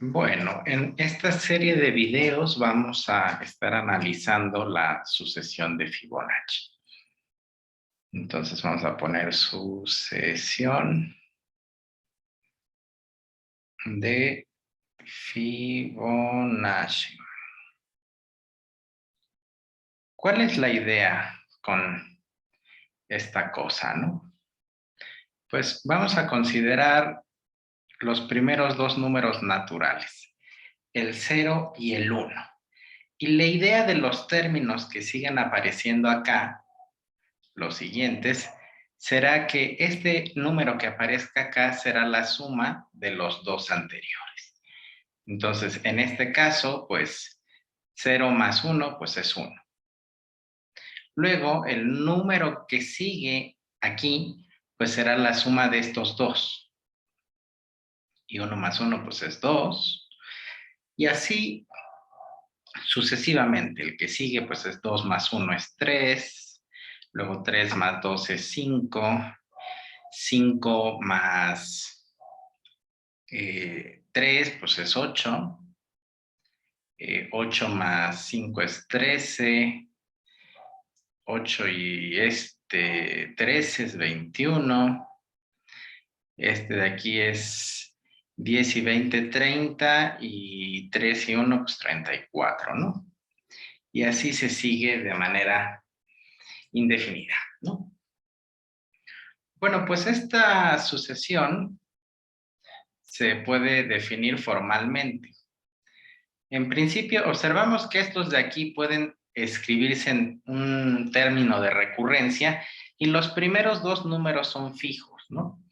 Bueno, en esta serie de videos vamos a estar analizando la sucesión de Fibonacci. Entonces vamos a poner sucesión de Fibonacci. ¿Cuál es la idea con esta cosa, no? Pues vamos a considerar los primeros dos números naturales, el 0 y el 1. Y la idea de los términos que siguen apareciendo acá, los siguientes, será que este número que aparezca acá será la suma de los dos anteriores. Entonces, en este caso, pues 0 más 1, pues es 1. Luego, el número que sigue aquí, pues será la suma de estos dos. Y 1 más 1, pues es 2. Y así sucesivamente. El que sigue, pues es 2 más 1 es 3. Luego 3 más 2 es 5. 5 más 3, pues es 8. 8 más 5 es 13. 8 y 13 es 21. Este de aquí es 10 y 20, 30. Y 3 y 1, pues 34, ¿no? Y así se sigue de manera indefinida, ¿no? Bueno, pues esta sucesión se puede definir formalmente. En principio, observamos que estos de aquí pueden escribirse en un término de recurrencia y los primeros dos números son fijos, ¿no?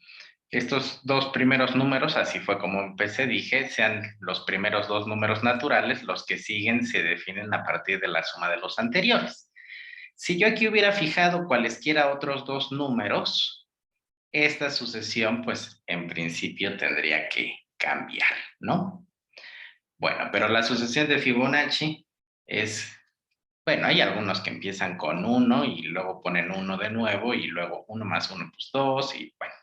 Estos dos primeros números, así fue como empecé, dije, sean los primeros dos números naturales, los que siguen se definen a partir de la suma de los anteriores. Si yo aquí hubiera fijado cualesquiera otros dos números, esta sucesión, pues, en principio tendría que cambiar, ¿no? Bueno, pero la sucesión de Fibonacci es, bueno, hay algunos que empiezan con 1 y luego ponen 1 de nuevo y luego 1 más 1, pues 2 y, bueno,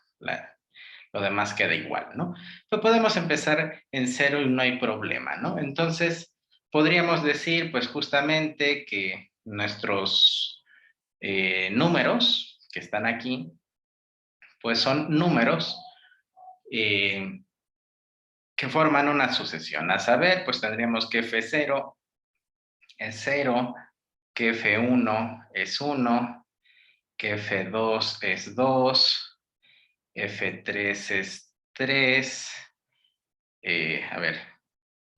lo demás queda igual, ¿no? Pero podemos empezar en 0 y no hay problema, ¿no? Entonces, podríamos decir, pues, justamente que nuestros números que están aquí, pues son números que forman una sucesión. A saber, pues tendríamos que F0 es 0, que F1 es 1, que F2 es 2, F3 es 3. A ver,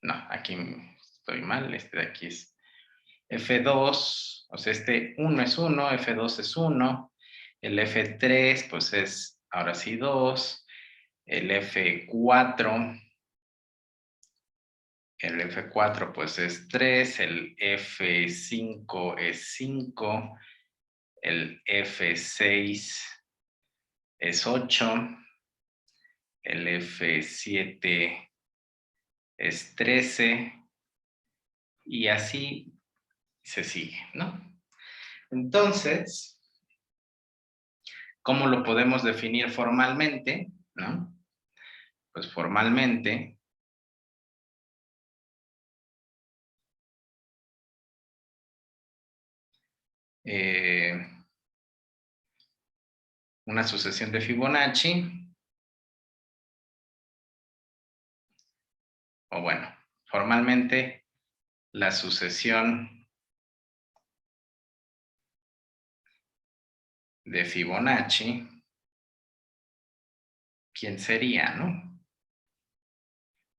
no, aquí estoy mal, este de aquí es F2, o sea, este 1 es 1, F2 es 1, el F3 pues es ahora sí 2, el F4 pues es 3, el F5 es 5, el F6 es 8, el F7 es 13 y así se sigue, ¿no? Entonces, ¿cómo lo podemos definir formalmente? ¿No? Pues formalmente, una sucesión de Fibonacci, o bueno, formalmente la sucesión de Fibonacci, ¿quién sería, no?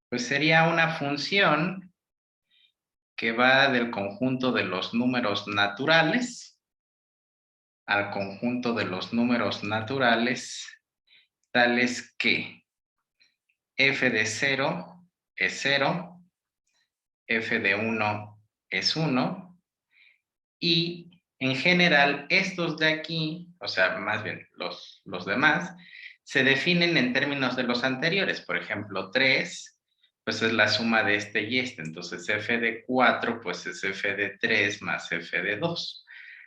Pues sería una función que va del conjunto de los números naturales al conjunto de los números naturales, tales que f de 0 es 0, f de 1 es 1, y en general estos de aquí, o sea, más bien los demás, se definen en términos de los anteriores. Por ejemplo, 3, pues es la suma de este y este. Entonces, f de 4, pues es f de 3 más f de 2.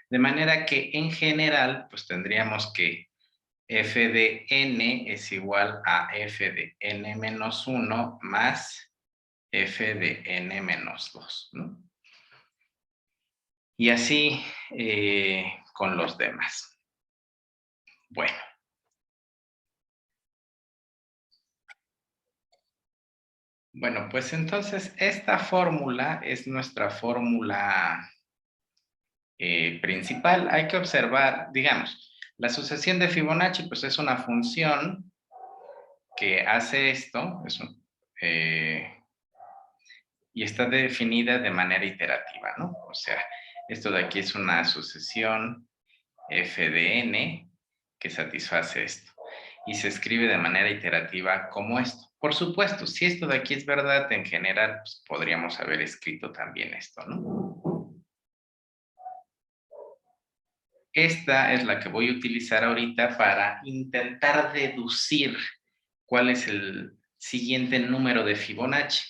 De manera que en general, pues tendríamos que f de n es igual a f de n menos 1 más f de n menos 2, ¿no? Y así con los demás. Bueno. Bueno, pues entonces esta fórmula es nuestra fórmula principal. Hay que observar, digamos, la sucesión de Fibonacci, pues es una función que hace esto, y está definida de manera iterativa, ¿no? O sea, esto de aquí es una sucesión f de n que satisface esto. Y se escribe de manera iterativa como esto. Por supuesto, si esto de aquí es verdad, en general, pues podríamos haber escrito también esto, ¿no? Esta es la que voy a utilizar ahorita para intentar deducir cuál es el siguiente número de Fibonacci.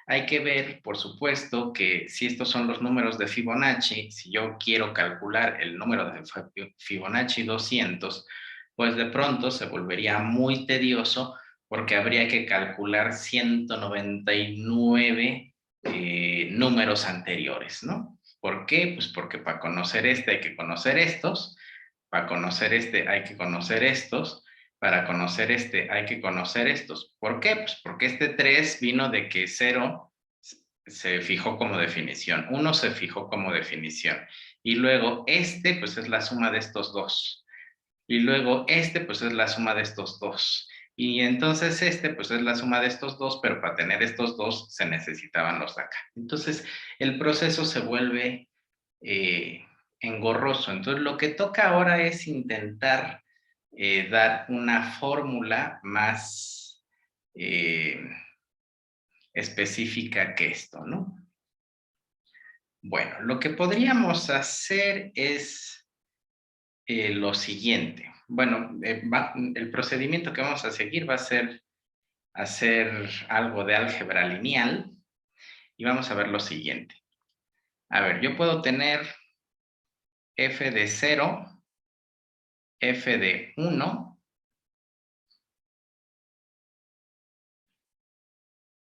Hay que ver, por supuesto, que si estos son los números de Fibonacci, si yo quiero calcular el número de Fibonacci 200, pues de pronto se volvería muy tedioso porque habría que calcular 199 números anteriores, ¿no? ¿Por qué? Pues porque para conocer este hay que conocer estos, para conocer este hay que conocer estos, para conocer este hay que conocer estos. ¿Por qué? Pues porque este 3 vino de que 0 se fijó como definición, 1 se fijó como definición, y luego este pues es la suma de estos dos, y luego este pues es la suma de estos dos, y entonces este pues es la suma de estos dos, pero para tener estos dos se necesitaban los de acá. Entonces el proceso se vuelve engorroso. Entonces lo que toca ahora es intentar dar una fórmula más específica que esto, ¿no? Bueno, lo que podríamos hacer es lo siguiente. Bueno, el procedimiento que vamos a seguir va a ser hacer algo de álgebra lineal y vamos a ver lo siguiente. A ver, yo puedo tener f de 0, f de 1,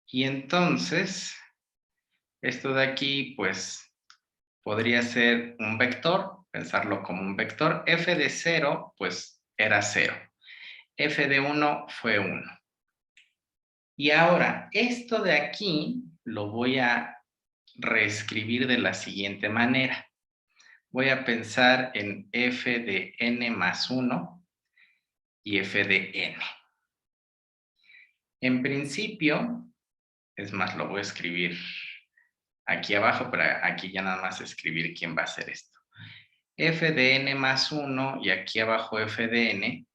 y entonces esto de aquí, pues, podría ser un vector, pensarlo como un vector. F de 0, pues, era 0. F de 1 fue 1. Y ahora, esto de aquí lo voy a reescribir de la siguiente manera. Voy a pensar en f de n más 1 y f de n. En principio, es más, lo voy a escribir aquí abajo, pero aquí ya nada más escribir quién va a hacer esto. F de n más 1 y aquí abajo f de n,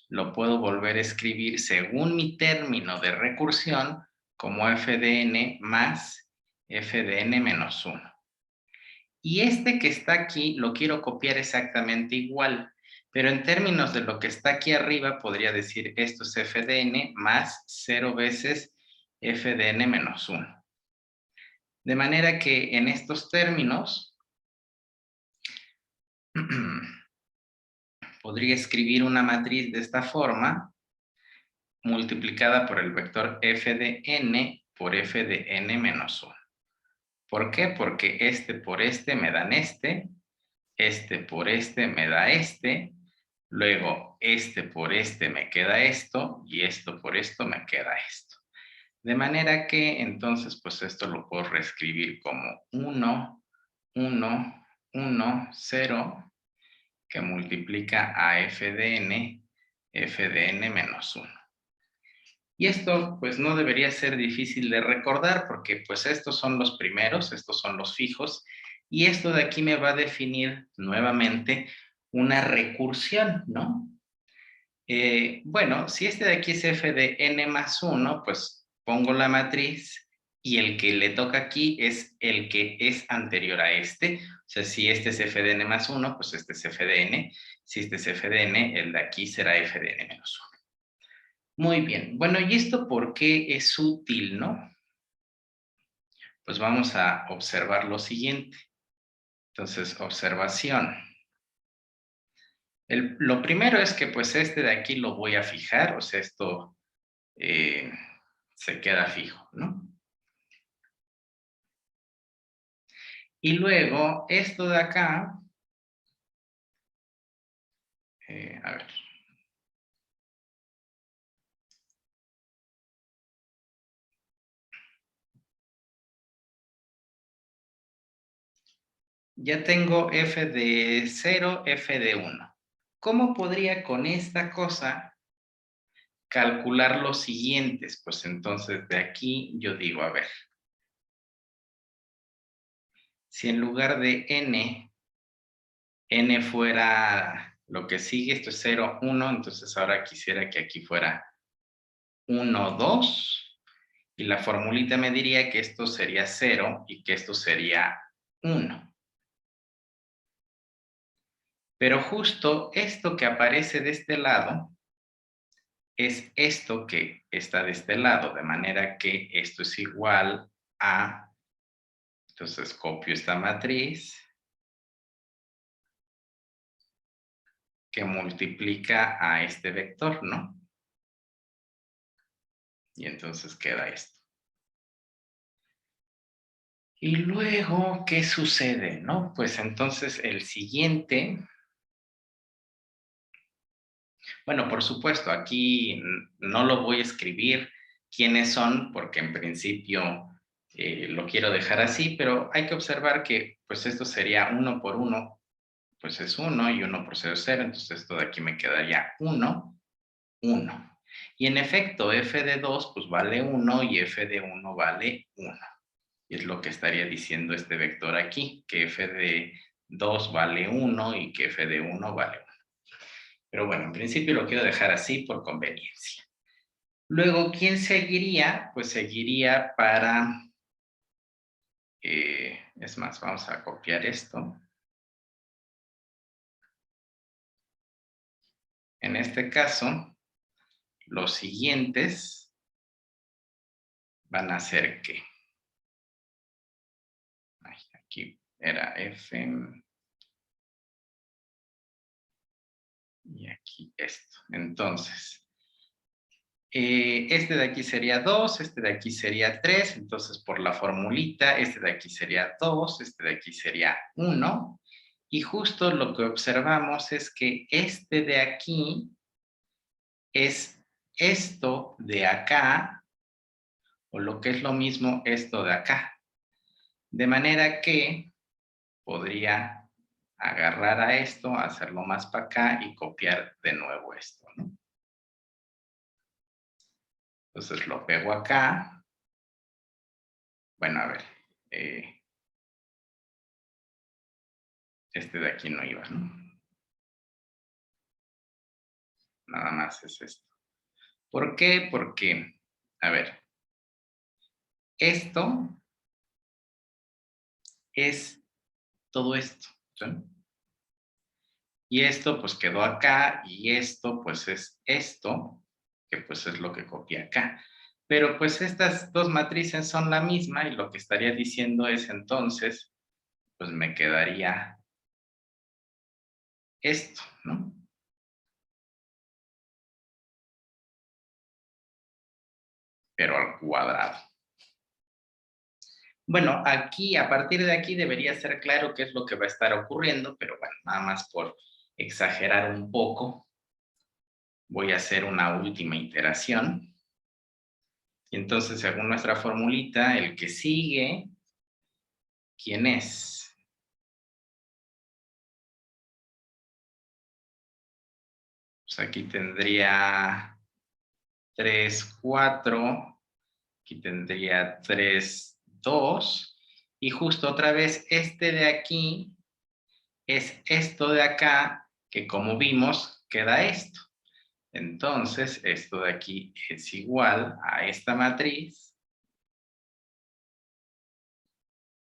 lo puedo volver a escribir según mi término de recursión como f de n más f de n menos 1. Y este que está aquí lo quiero copiar exactamente igual, pero en términos de lo que está aquí arriba podría decir esto es f de n más 0 veces f de n menos 1. De manera que en estos términos podría escribir una matriz de esta forma, multiplicada por el vector f de n por f de n menos 1. ¿Por qué? Porque este por este me dan este por este me da este, luego este por este me queda esto, y esto por esto me queda esto. De manera que entonces pues esto lo puedo reescribir como 1, 1, 1, 0, que multiplica a f de n menos 1. Y esto pues no debería ser difícil de recordar porque pues estos son los primeros, estos son los fijos, y esto de aquí me va a definir nuevamente una recursión, ¿no? Bueno, si este de aquí es f de n más 1, pues pongo la matriz y el que le toca aquí es el que es anterior a este. O sea, si este es f de n más 1, pues este es f de n. Si este es f de n, el de aquí será f de n menos 1. Muy bien. Bueno, ¿y esto por qué es útil, no? Pues vamos a observar lo siguiente. Entonces, observación. Lo primero es que pues este de aquí lo voy a fijar, o sea, esto se queda fijo, ¿no? Y luego esto de acá, a ver. Ya tengo f de 0, f de 1. ¿Cómo podría con esta cosa calcular los siguientes? Pues entonces de aquí yo digo, a ver, si en lugar de n fuera lo que sigue, esto es 0, 1, entonces ahora quisiera que aquí fuera 1, 2, y la formulita me diría que esto sería 0 y que esto sería 1. Pero justo esto que aparece de este lado es esto que está de este lado, de manera que esto es igual a, entonces copio esta matriz que multiplica a este vector, ¿no? Y entonces queda esto. Y luego, ¿qué sucede, no? Pues entonces el siguiente, bueno, por supuesto, aquí no lo voy a escribir quiénes son, porque en principio lo quiero dejar así, pero hay que observar que pues esto sería 1 por 1, pues es 1 y 1 por 0 es 0, entonces esto de aquí me quedaría 1, 1. Y en efecto, f de 2 pues vale 1 y f de 1 vale 1. Y es lo que estaría diciendo este vector aquí, que f de 2 vale 1 y que f de 1 vale 1. Pero bueno, en principio lo quiero dejar así por conveniencia. Luego, ¿quién seguiría? Pues seguiría para, es más, vamos a copiar esto. En este caso, los siguientes van a ser ¿qué? Ay, aquí era F y aquí esto. Entonces, este de aquí sería 2, este de aquí sería 3, entonces por la formulita, este de aquí sería 2, este de aquí sería 1, y justo lo que observamos es que este de aquí es esto de acá, o lo que es lo mismo esto de acá. De manera que podría agarrar a esto, hacerlo más para acá y copiar de nuevo esto, ¿no? Entonces lo pego acá. Bueno, a ver. Este de aquí no iba, ¿no? Nada más es esto. ¿Por qué? Porque, a ver, esto es todo esto, ¿sí? Y esto pues quedó acá y esto pues es esto, que pues es lo que copié acá. Pero pues estas dos matrices son la misma y lo que estaría diciendo es entonces, pues me quedaría esto, ¿no? Pero al cuadrado. Bueno, aquí, a partir de aquí debería ser claro qué es lo que va a estar ocurriendo, pero bueno, nada más por exagerar un poco, voy a hacer una última iteración. Y entonces, según nuestra formulita, el que sigue, ¿quién es? Pues aquí tendría 3, 4, aquí tendría 3, 2, y justo otra vez este de aquí es esto de acá, que como vimos, queda esto. Entonces, esto de aquí es igual a esta matriz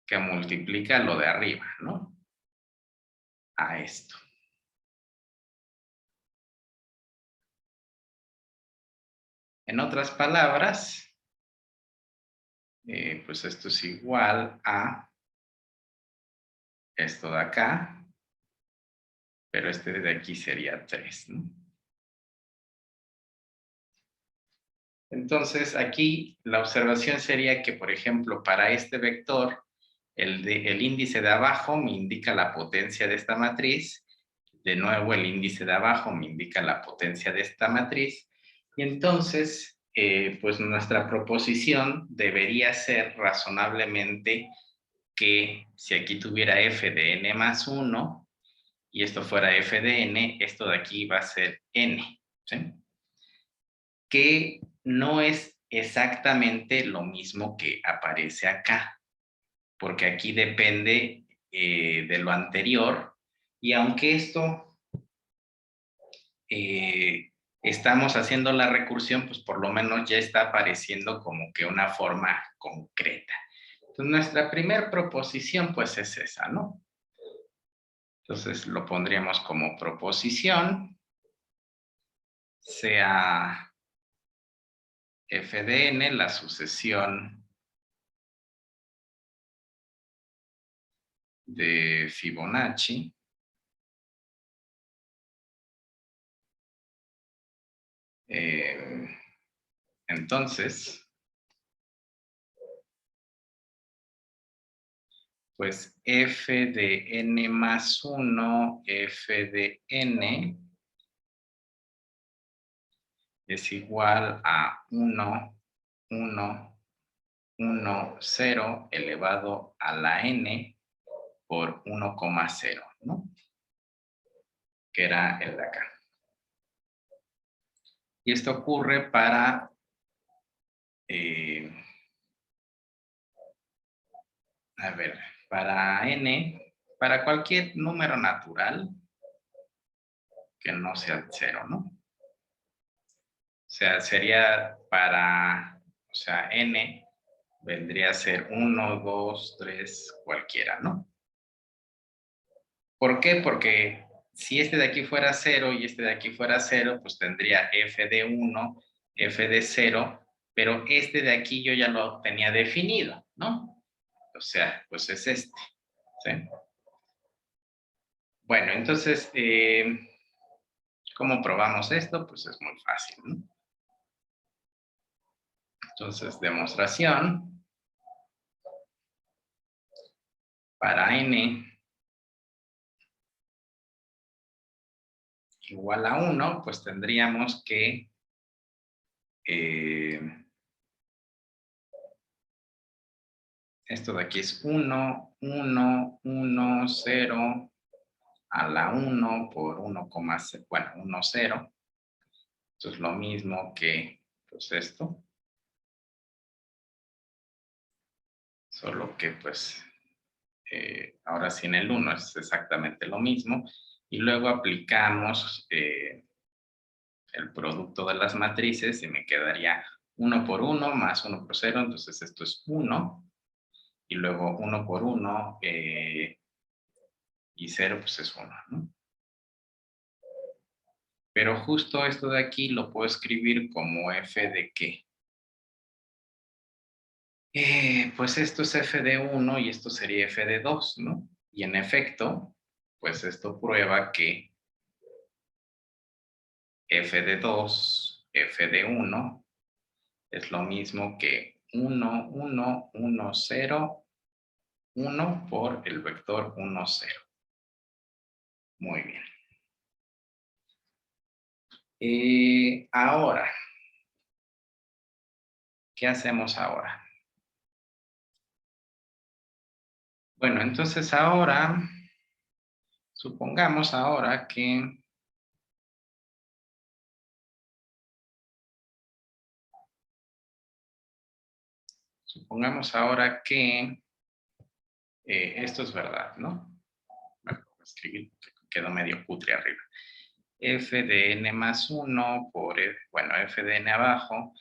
que multiplica lo de arriba, ¿no? A esto. En otras palabras, pues esto es igual a esto de acá, pero este de aquí sería 3, ¿no? Entonces, aquí la observación sería que, por ejemplo, para este vector, el índice de abajo me indica la potencia de esta matriz. De nuevo, el índice de abajo me indica la potencia de esta matriz. Y entonces, pues nuestra proposición debería ser razonablemente que si aquí tuviera f de n más 1 y esto fuera f de n, esto de aquí va a ser n, ¿sí? Que no es exactamente lo mismo que aparece acá, porque aquí depende de lo anterior, y aunque esto estamos haciendo la recursión, pues por lo menos ya está apareciendo como que una forma concreta. Entonces, nuestra primera proposición, pues es esa, ¿no? Entonces, lo pondríamos como proposición, sea f de n la sucesión de Fibonacci entonces, pues f de n más 1, f de n es igual a 1, 1, 1, 0 elevado a la n por 1,0, ¿no? Que era el de acá. Y esto ocurre para a ver, para n, para cualquier número natural que no sea 0, ¿no? O sea, sería para, o sea, n vendría a ser 1, 2, 3, cualquiera, ¿no? ¿Por qué? Porque si este de aquí fuera 0 y este de aquí fuera 0, pues tendría f de 1, f de 0, pero este de aquí yo ya lo tenía definido, ¿no? O sea, pues es este, ¿sí? Bueno, entonces, ¿cómo probamos esto? Pues es muy fácil, ¿no? Entonces, demostración para n igual a 1, pues tendríamos que esto de aquí es 1, 1, 1, 0 a la 1 por 1, bueno, 1, 0. Esto es lo mismo que pues esto, solo que pues ahora sí en el 1 es exactamente lo mismo. Y luego aplicamos el producto de las matrices y me quedaría 1 por 1 más 1 por 0, entonces esto es 1, y luego 1 por 1 y 0 pues es 1, ¿no? Pero justo esto de aquí lo puedo escribir como f de ¿qué? Pues esto es f de 1 y esto sería f de 2, ¿no? Y en efecto, pues esto prueba que f de 2, f de 1 es lo mismo que 1, 1, 1, 0, 1 por el vector 1, 0. Muy bien. Ahora, ¿qué hacemos ahora? Bueno, entonces ahora, supongamos ahora que esto es verdad, ¿no? Bueno, escribir, quedó medio cutre arriba. F de n más 1 por, bueno, f de n abajo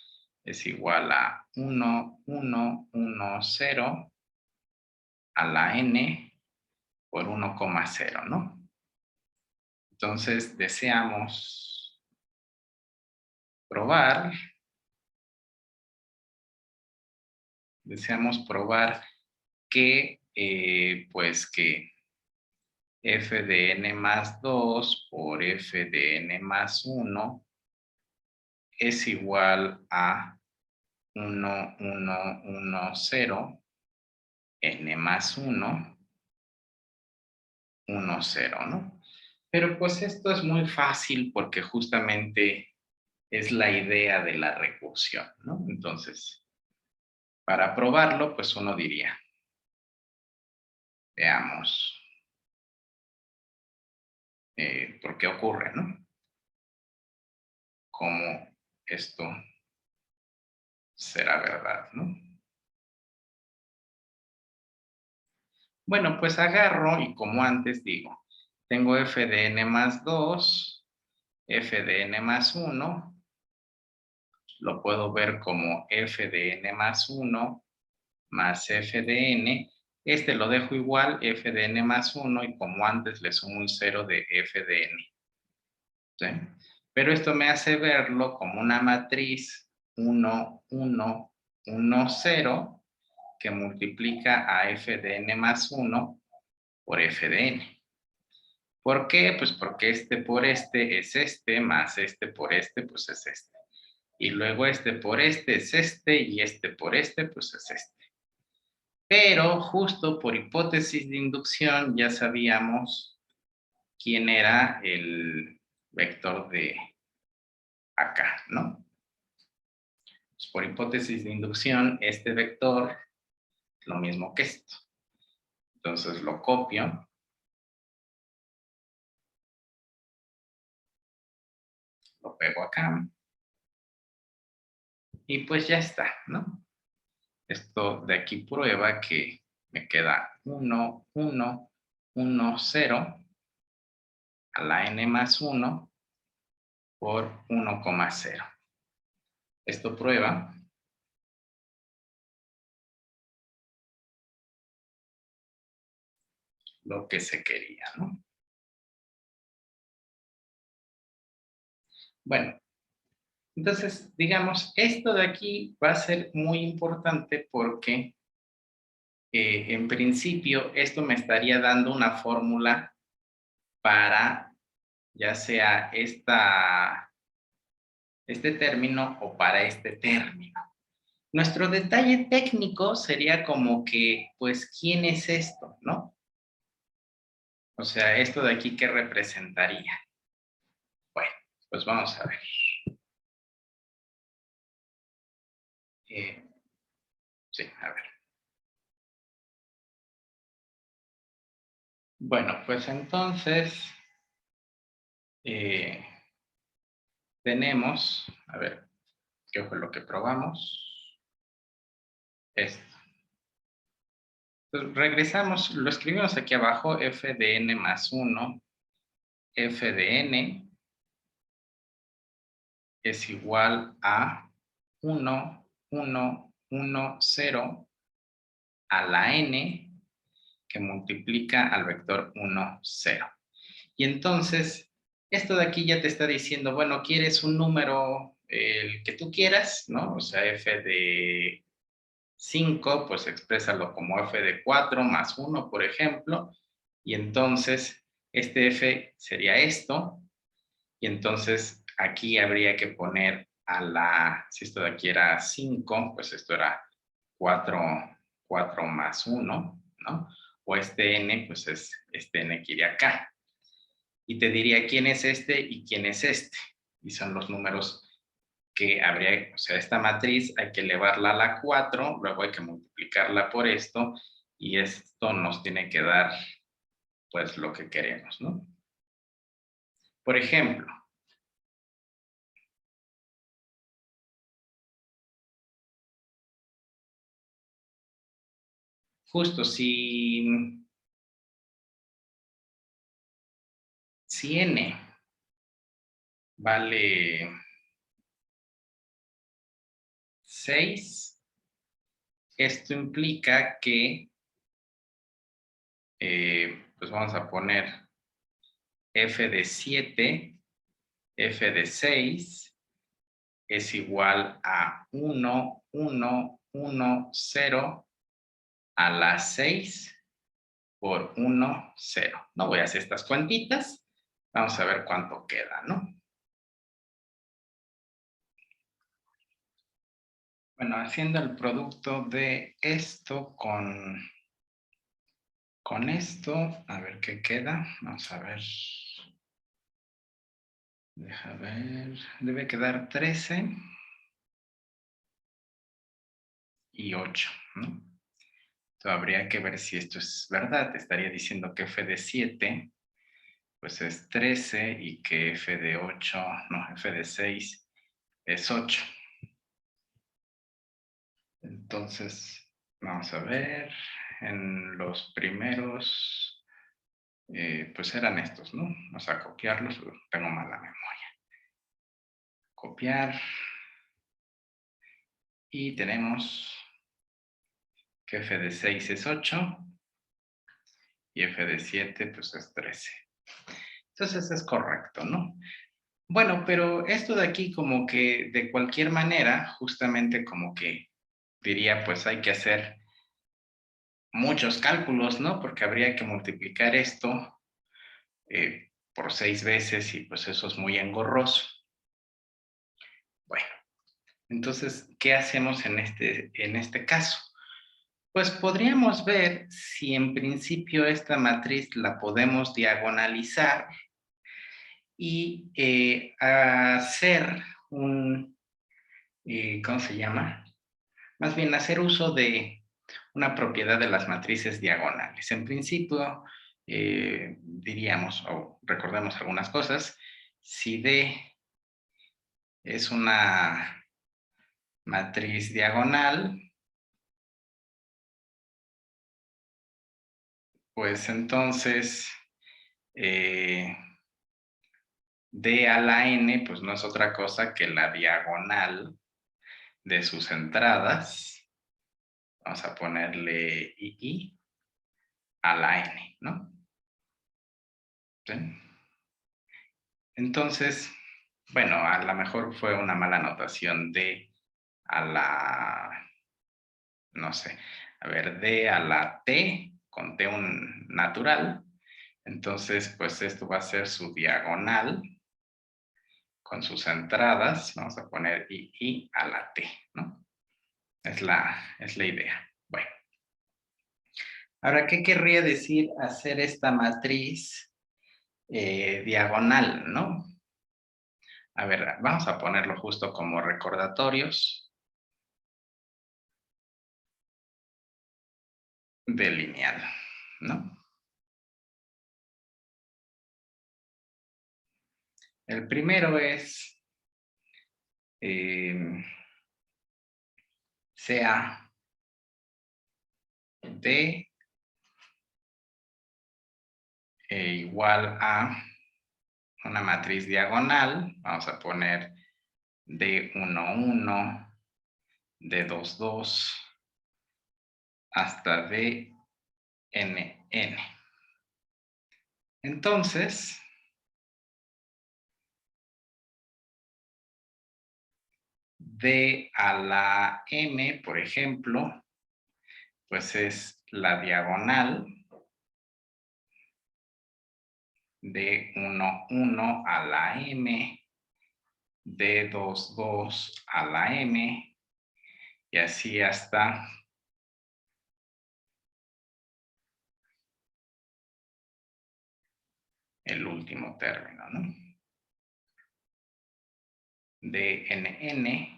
es igual a 1, 1, 1, 0 a la n por 1,0, ¿no? Entonces deseamos probar que, pues que f de n más 2 por f de n más 1 es igual a 1, 1, 1, 0, n más 1, 1, 0, ¿no? Pero pues esto es muy fácil porque justamente es la idea de la recursión, ¿no? Entonces, para probarlo, pues uno diría, veamos por qué ocurre, ¿no? Cómo esto será verdad, ¿no? Bueno, pues agarro y como antes digo, tengo f de n más 2, f de n más 1, lo puedo ver como f de n más 1 más f de n. Este lo dejo igual, f de n más 1, y como antes le sumo un 0 de f de n. ¿Sí? Pero esto me hace verlo como una matriz 1, 1, 1, 0, que multiplica a f de n más 1 por f de n. ¿Por qué? Pues porque este por este es este, más este por este, pues es este. Y luego este por este es este, y este por este, pues es este. Pero justo por hipótesis de inducción ya sabíamos quién era el vector de acá, ¿no? Pues por hipótesis de inducción, este vector es lo mismo que esto. Entonces lo copio, lo pego acá, y pues ya está, ¿no? Esto de aquí prueba que me queda 1, 1, 1, 0 a la n más 1 por 1,0. Esto prueba lo que se quería, ¿no? Bueno, entonces, digamos, esto de aquí va a ser muy importante porque en principio esto me estaría dando una fórmula para ya sea este término o para este término. Nuestro detalle técnico sería como que, pues, ¿quién es esto, no? O sea, esto de aquí, ¿qué representaría? Bueno, pues vamos a ver. Sí, a ver. Bueno, pues entonces tenemos, a ver, ¿qué fue lo que probamos? Esto. Entonces, regresamos, lo escribimos aquí abajo, f de n más 1, f de n es igual a 1, 1, 1, 0 a la n que multiplica al vector 1, 0. Y entonces, esto de aquí ya te está diciendo, bueno, quieres un número, el que tú quieras, ¿no? O sea, f de 5, pues exprésalo como f de 4 más 1, por ejemplo. Y entonces, este f sería esto. Y entonces, aquí habría que poner a la, si esto de aquí era 5, pues esto era 4, 4 más 1, ¿no? O este n, pues es este n que iría acá. Y te diría quién es este y quién es este. Y son los números que habría, o sea, esta matriz hay que elevarla a la 4, luego hay que multiplicarla por esto, y esto nos tiene que dar, pues, lo que queremos, ¿no? Por ejemplo, justo si n vale 6, esto implica que, pues vamos a poner f de 7, f de 6, es igual a 1, 1, 1, 0 a la 6 por 1, 0. No voy a hacer estas cuentitas. Vamos a ver cuánto queda, ¿no? Bueno, haciendo el producto de esto con esto, a ver qué queda. Vamos a ver. Deja ver. Debe quedar 13 y 8, ¿no? Entonces, habría que ver si esto es verdad. Estaría diciendo que f de 7 pues es 13 y que f de 8, no, f de 6 es 8. Entonces, vamos a ver, en los primeros, pues eran estos, ¿no? Vamos a copiarlos, tengo mala memoria. Copiar. Y tenemos que f de 6 es 8 y f de 7 pues es 13. Entonces es correcto, ¿no? Bueno, pero esto de aquí como que de cualquier manera, justamente como que diría, pues hay que hacer muchos cálculos, ¿no? Porque habría que multiplicar esto por 6 veces y pues eso es muy engorroso. Bueno, entonces, ¿qué hacemos en este caso? Pues podríamos ver si en principio esta matriz la podemos diagonalizar y hacer un, ¿cómo se llama? Más bien hacer uso de una propiedad de las matrices diagonales. En principio, diríamos o recordemos algunas cosas. Si D es una matriz diagonal, pues entonces D a la n, pues no es otra cosa que la diagonal de sus entradas. Vamos a ponerle I a la n, ¿no? ¿Sí? Entonces, bueno, a lo mejor fue una mala anotación D a la, no sé, a ver, D a la T, con T un natural. Entonces, pues esto va a ser su diagonal con sus entradas. Vamos a poner I a la T, ¿no? Es la idea. Bueno. Ahora, ¿qué querría decir hacer esta matriz diagonal, no? A ver, vamos a ponerlo justo como recordatorios de lineal, ¿no? El primero es sea D igual a una matriz diagonal. Vamos a poner D1, 1, D2, 2, hasta Dn, n. Entonces, D a la m, por ejemplo, pues es la diagonal de 1, 1 a la m, de 2, 2 a la m, y así hasta el último término, ¿no? De nn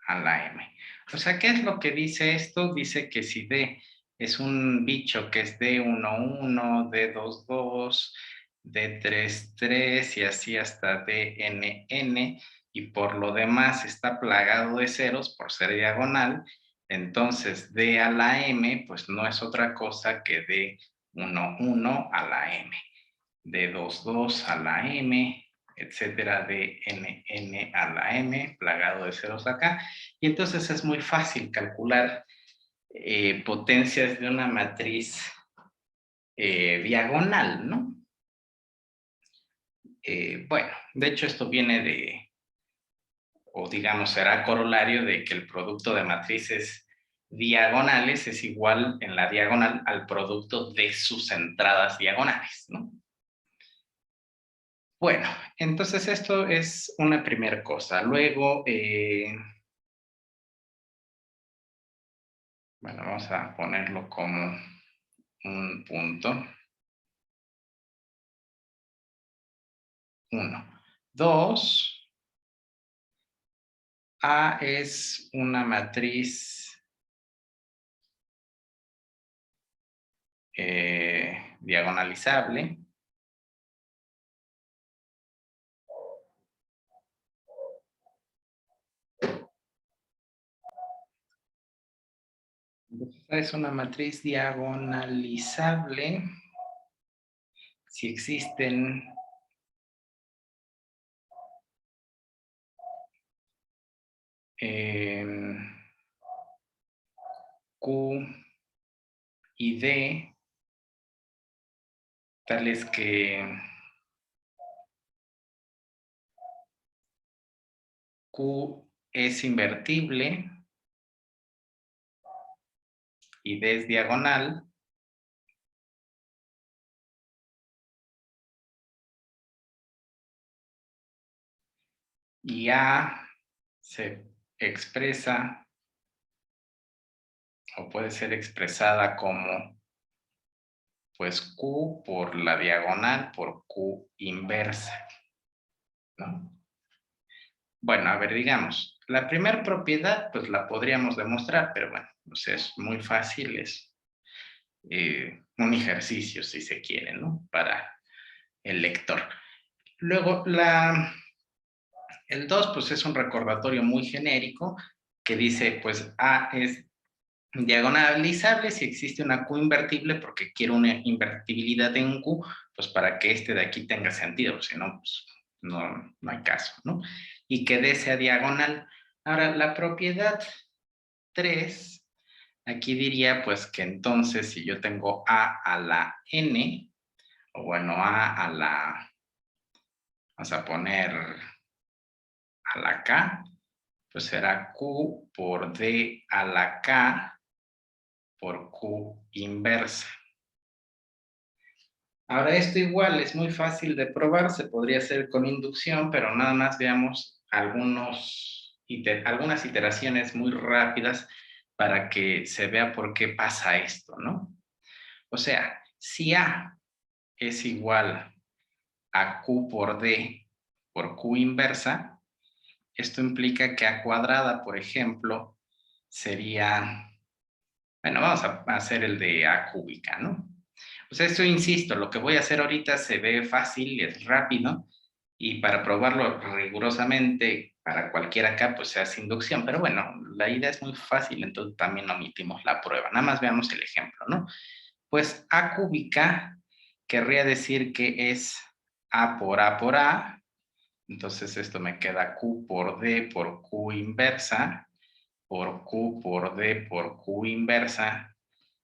a la m. O sea, ¿qué es lo que dice esto? Dice que si D es un bicho que es D1, 1, D2, 2, D3, 3 y así hasta DNN, y por lo demás está plagado de ceros por ser diagonal, entonces D a la M pues no es otra cosa que D1, 1 a la M, D2, 2 a la M, etcétera, de n a la m, plagado de ceros acá, y entonces es muy fácil calcular potencias de una matriz diagonal, ¿no? Bueno, de hecho esto viene de, o digamos será corolario de que el producto de matrices diagonales es igual en la diagonal al producto de sus entradas diagonales, ¿no? Bueno, entonces esto es una primera cosa. Luego, bueno, vamos a ponerlo como un punto. 1. 2. A es una matriz diagonalizable. Esta es una matriz diagonalizable si existen Q y D tales que Q es invertible y D es diagonal, y A se expresa o puede ser expresada como pues Q por la diagonal por Q inversa, ¿no? Bueno, a ver, digamos, la primera propiedad pues la podríamos demostrar, pero bueno, pues es muy fácil, es un ejercicio si se quiere, ¿no? Para el lector. Luego, el 2 pues es un recordatorio muy genérico que dice pues A es diagonalizable si existe una Q invertible porque quiero una invertibilidad en Q, pues para que este de aquí tenga sentido, si no, pues no hay caso, ¿no? Y que D sea diagonal. Ahora, la propiedad 3, aquí diría pues que entonces si yo tengo A a la N, o bueno, A a la, vamos a poner a la K, pues será Q por D a la K por Q inversa. Ahora esto igual es muy fácil de probar, se podría hacer con inducción, pero nada más veamos algunas iteraciones muy rápidas para que se vea por qué pasa esto, ¿no? O sea, si A es igual a Q por D por Q inversa, esto implica que A cuadrada, por ejemplo, sería, bueno, vamos a hacer el de A cúbica, ¿no? Pues esto, insisto, lo que voy a hacer ahorita se ve fácil, es rápido, y para probarlo rigurosamente para cualquiera acá, pues se hace inducción, pero bueno, la idea es muy fácil, entonces también omitimos la prueba. Nada más veamos el ejemplo, ¿no? Pues A cúbica querría decir que es A por A por A, entonces esto me queda Q por D por Q inversa, por Q por D por Q inversa,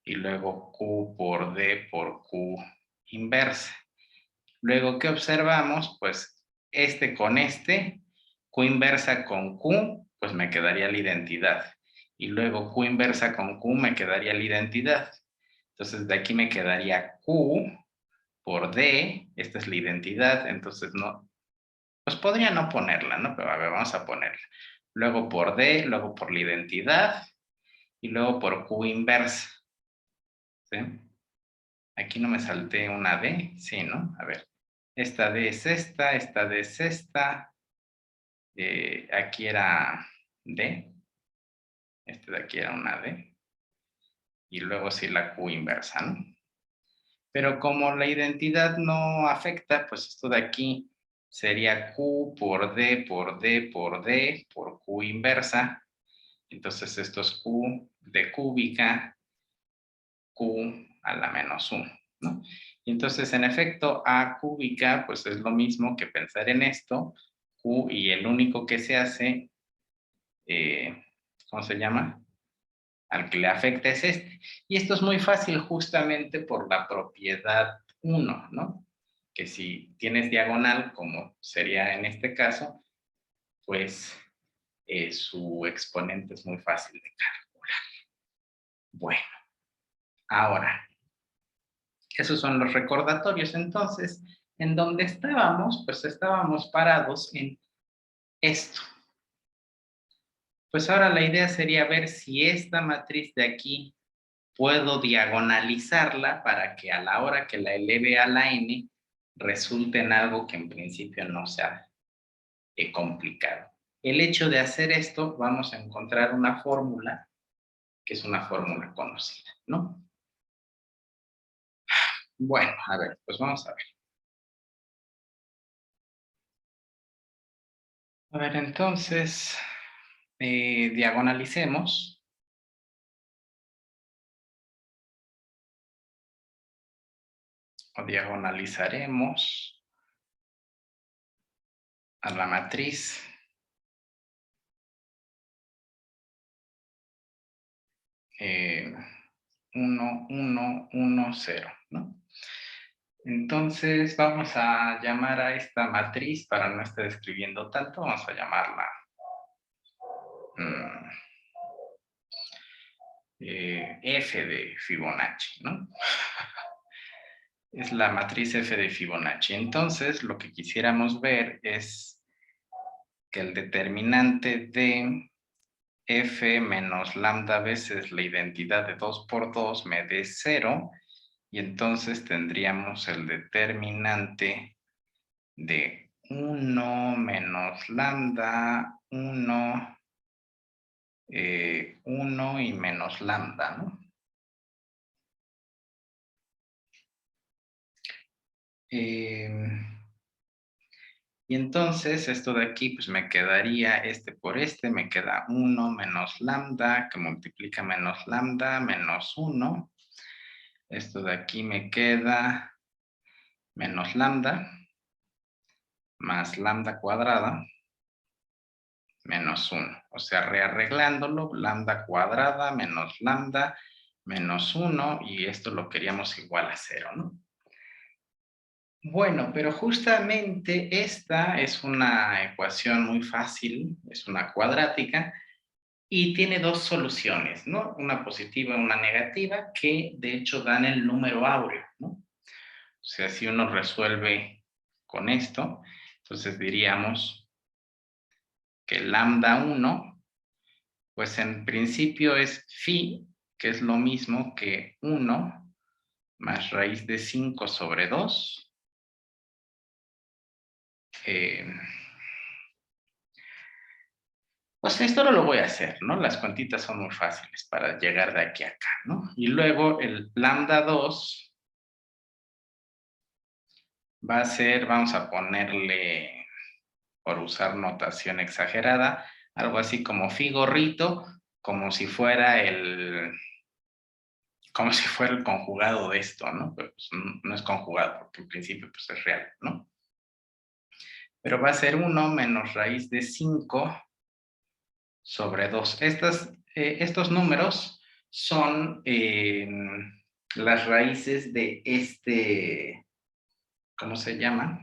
y luego Q por D por Q inversa. Luego, ¿qué observamos? Pues este con este, Q inversa con Q, pues me quedaría la identidad. Y luego Q inversa con Q me quedaría la identidad. Entonces de aquí me quedaría Q por D, esta es la identidad, entonces no, pues podría no ponerla, ¿no? Pero a ver, vamos a ponerla. Luego por D, luego por la identidad y luego por Q inversa, ¿sí? Aquí no me salté una D, sí, ¿no? A ver, esta D es esta D es esta, aquí era D, este de aquí era una D, y luego sí la Q inversa, ¿no? Pero como la identidad no afecta, pues esto de aquí sería Q por D por D por D por Q inversa, entonces esto es Q de cúbica, Q a la menos 1, ¿no? Y entonces, en efecto, A cúbica, pues es lo mismo que pensar en esto, Q, y el único que se hace, ¿cómo se llama? Al que le afecta es este. Y esto es muy fácil justamente por la propiedad 1, ¿no? Que si tienes diagonal, como sería en este caso, pues su exponente es muy fácil de calcular. Bueno, ahora, esos son los recordatorios. Entonces, en donde estábamos, pues estábamos parados en esto. Pues ahora la idea sería ver si esta matriz de aquí puedo diagonalizarla para que a la hora que la eleve a la n resulte en algo que en principio no sea complicado. El hecho de hacer esto, vamos a encontrar una fórmula que es una fórmula conocida, ¿no? Bueno, a ver, pues vamos a ver. A ver, entonces, diagonalicemos. O diagonalizaremos a la matriz 1, 1, 1, 0, ¿no? Entonces vamos a llamar a esta matriz, para no estar escribiendo tanto, vamos a llamarla F de Fibonacci, ¿no? Es la matriz F de Fibonacci. Entonces, lo que quisiéramos ver es que el determinante de F menos lambda veces la identidad de 2 por 2 me dé 0, y entonces tendríamos el determinante de 1 menos lambda, 1, 1 y menos lambda, ¿no? Y entonces esto de aquí, pues me quedaría este por este, me queda 1 menos lambda, que multiplica menos lambda, menos 1. Esto de aquí me queda menos lambda, más lambda cuadrada, menos 1. O sea, rearreglándolo, lambda cuadrada menos lambda, menos 1, y esto lo queríamos igual a 0, ¿no? Bueno, pero justamente esta es una ecuación muy fácil, es una cuadrática, y tiene dos soluciones, ¿no? Una positiva y una negativa, que de hecho dan el número áureo, ¿no? O sea, si uno resuelve con esto, entonces diríamos que lambda 1, pues en principio es phi, que es lo mismo que 1 más raíz de 5 sobre 2. Pues esto no lo voy a hacer, ¿no? Las cuentitas son muy fáciles para llegar de aquí a acá, ¿no? Y luego el lambda 2 va a ser, vamos a ponerle, por usar notación exagerada, algo así como phi gorrito, como si fuera el conjugado de esto, ¿no? Pero pues no es conjugado, porque en principio pues es real, ¿no? Pero va a ser 1 menos raíz de 5 sobre 2. Estos números son las raíces de este, ¿cómo se llama?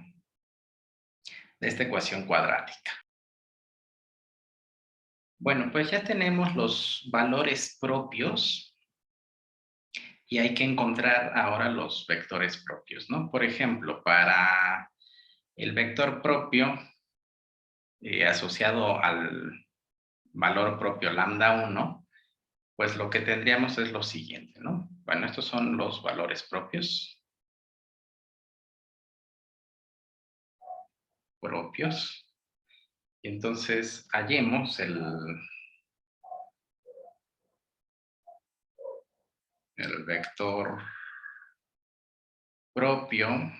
De esta ecuación cuadrática. Bueno, pues ya tenemos los valores propios y hay que encontrar ahora los vectores propios, ¿no? Por ejemplo, para el vector propio asociado al valor propio lambda 1, pues lo que tendríamos es lo siguiente, ¿no? Bueno, estos son los valores propios. Y entonces hallemos el vector propio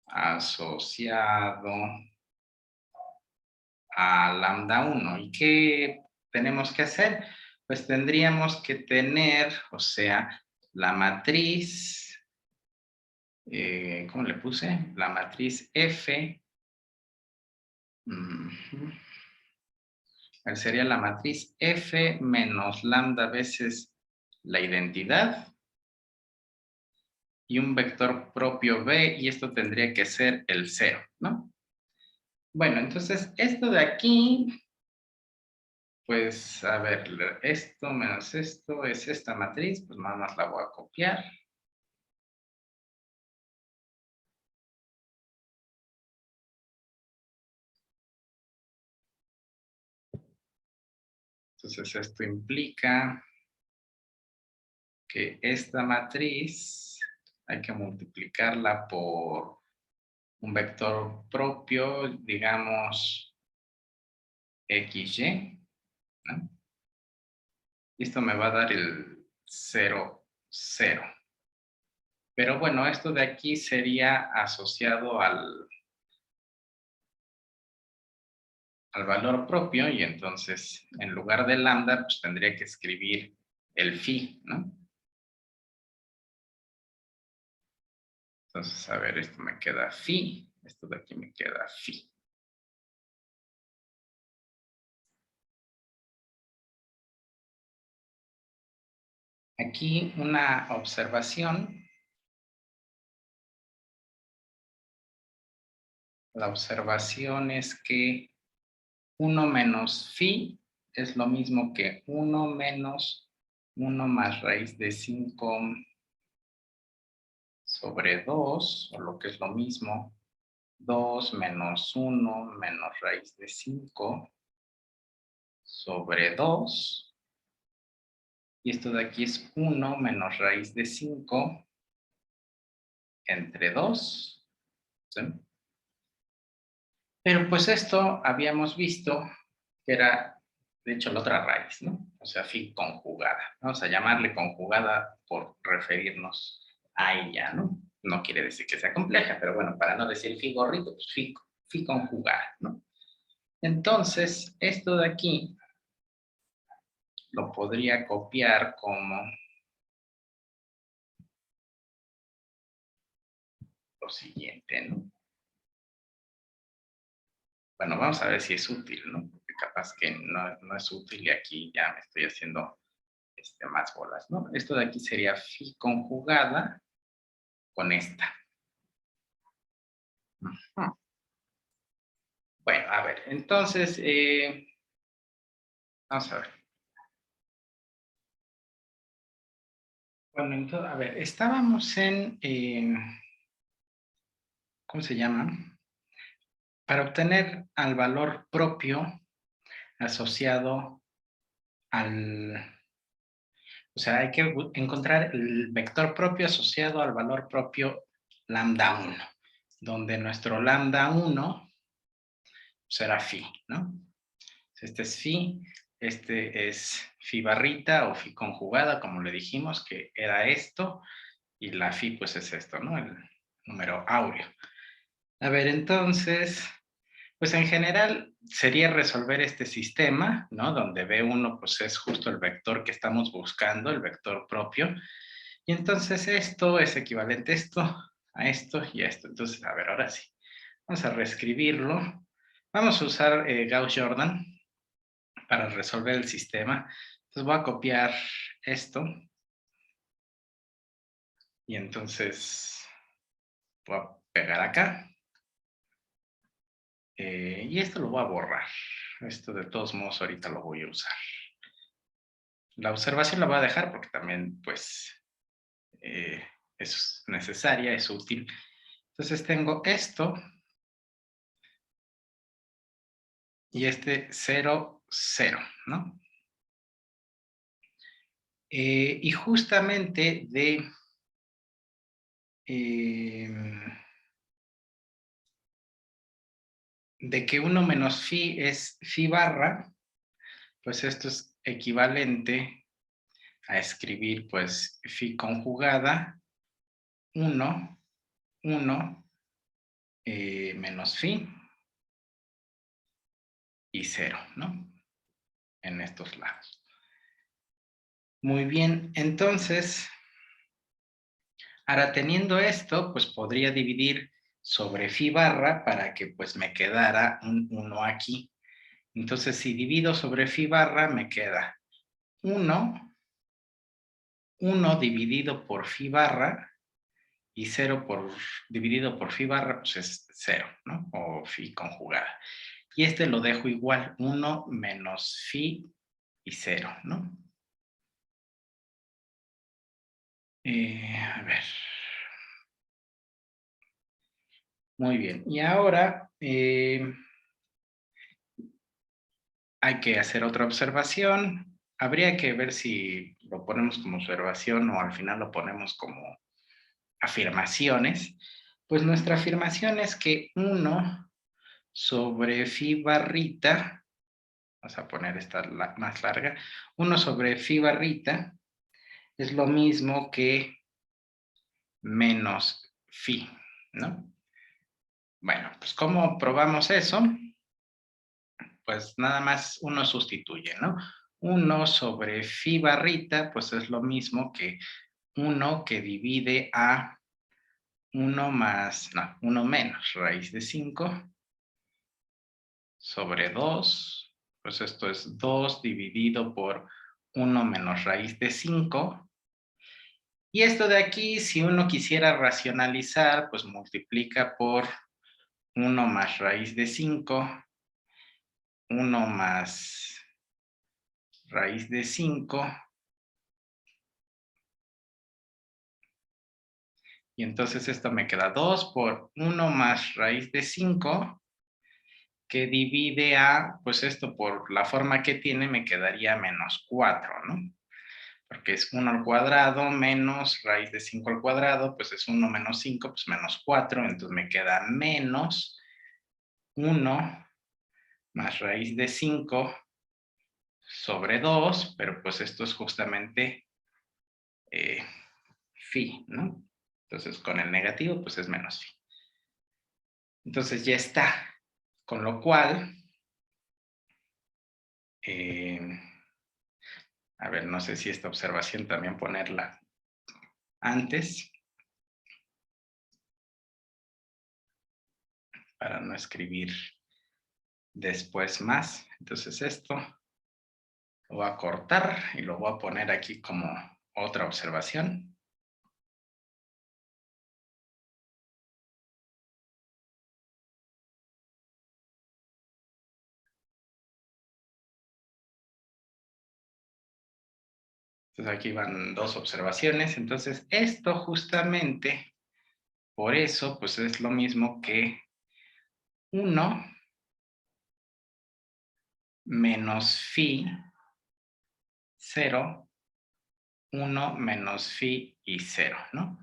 asociado a lambda 1. ¿Y qué tenemos que hacer? Pues tendríamos que tener, o sea, la matriz, ¿cómo le puse? La matriz F, sería la matriz F menos lambda veces la identidad, y un vector propio B, y esto tendría que ser el 0, ¿no? Bueno, entonces esto de aquí, Pues, a ver, esto menos esto es esta matriz, pues nada más la voy a copiar. Entonces, esto implica que esta matriz hay que multiplicarla por un vector propio, digamos, XY, ¿no? Y esto me va a dar el 0, 0. Pero bueno, esto de aquí sería asociado al valor propio y entonces en lugar de lambda pues tendría que escribir el phi, ¿no? Entonces, a ver, esto me queda phi, esto de aquí me queda phi. Aquí una observación. La observación es que 1 menos phi es lo mismo que 1 menos 1 más raíz de 5 sobre 2, o lo que es lo mismo, 2 menos 1 menos raíz de 5 sobre 2. Y esto de aquí es 1 menos raíz de 5 entre 2. ¿Sí? Pero pues esto habíamos visto que era, de hecho, la otra raíz, ¿no? O sea, phi conjugada. Vamos a llamarle conjugada por referirnos a ella, ¿no? No quiere decir que sea compleja, pero bueno, para no decir phi gorrito, pues phi conjugada, ¿no? Entonces, esto de aquí lo podría copiar como lo siguiente, ¿no? Bueno, vamos a ver si es útil, ¿no? Porque capaz que no es útil y aquí ya me estoy haciendo más bolas, ¿no? Esto de aquí sería phi conjugada con esta. Bueno, a ver, entonces, vamos a ver. Bueno, entonces, a ver, estábamos en, ¿cómo se llama? Para obtener al valor propio asociado al, o sea, hay que encontrar el vector propio asociado al valor propio lambda 1, donde nuestro lambda 1 será phi, ¿no? Este es phi, este es phi barrita o phi conjugada, como le dijimos, que era esto, y la phi pues es esto, ¿no? El número áureo. A ver, entonces, pues en general sería resolver este sistema, ¿no? Donde B1 pues es justo el vector que estamos buscando, el vector propio. Y entonces esto es equivalente a esto y a esto. Entonces, a ver, ahora sí. Vamos a reescribirlo. Vamos a usar Gauss-Jordan para resolver el sistema. Entonces voy a copiar esto. Y entonces voy a pegar acá. Y esto lo voy a borrar. Esto de todos modos ahorita lo voy a usar. La observación la voy a dejar porque también pues es necesaria, es útil. Entonces tengo esto y este 0, 0, ¿no? Y justamente de que 1 menos phi es phi barra, pues esto es equivalente a escribir pues phi conjugada 1, 1 menos phi y 0, ¿no? En estos lados. Muy bien, entonces, ahora teniendo esto, pues podría dividir sobre phi barra para que pues me quedara un 1 aquí. Entonces, si divido sobre phi barra, me queda 1, 1 dividido por phi barra, y 0 dividido por phi barra, pues es 0, ¿no? O phi conjugada. Y este lo dejo igual, 1 menos phi y 0, ¿no? A ver. Muy bien. Y ahora hay que hacer otra observación. Habría que ver si lo ponemos como observación o al final lo ponemos como afirmaciones. Pues nuestra afirmación es que 1 sobre phi barrita, vamos a poner esta más larga, 1 sobre phi barrita es lo mismo que menos phi, ¿no? Bueno, pues ¿cómo probamos eso? Pues nada más uno sustituye, ¿no? 1 sobre phi barrita, pues es lo mismo que 1 que divide a 1 más, no, 1 menos raíz de 5 sobre 2, pues esto es 2 dividido por 1 menos raíz de 5. Y esto de aquí, si uno quisiera racionalizar, pues multiplica por 1 más raíz de 5, 1 más raíz de 5, y entonces esto me queda 2 por 1 más raíz de 5, que divide a, pues esto por la forma que tiene me quedaría menos 4, ¿no? Porque es 1 al cuadrado menos raíz de 5 al cuadrado, pues es 1 menos 5, pues menos 4, entonces me queda menos 1 más raíz de 5 sobre 2, pero pues esto es justamente phi, ¿no? Entonces con el negativo pues es menos phi. Entonces ya está, con lo cual, a ver, no sé si esta observación también ponerla antes, para no escribir después más. Entonces esto lo voy a cortar y lo voy a poner aquí como otra observación. Entonces aquí van 2 observaciones. Entonces esto justamente, por eso, pues es lo mismo que 1 menos phi 0, 1 menos phi y 0, ¿no?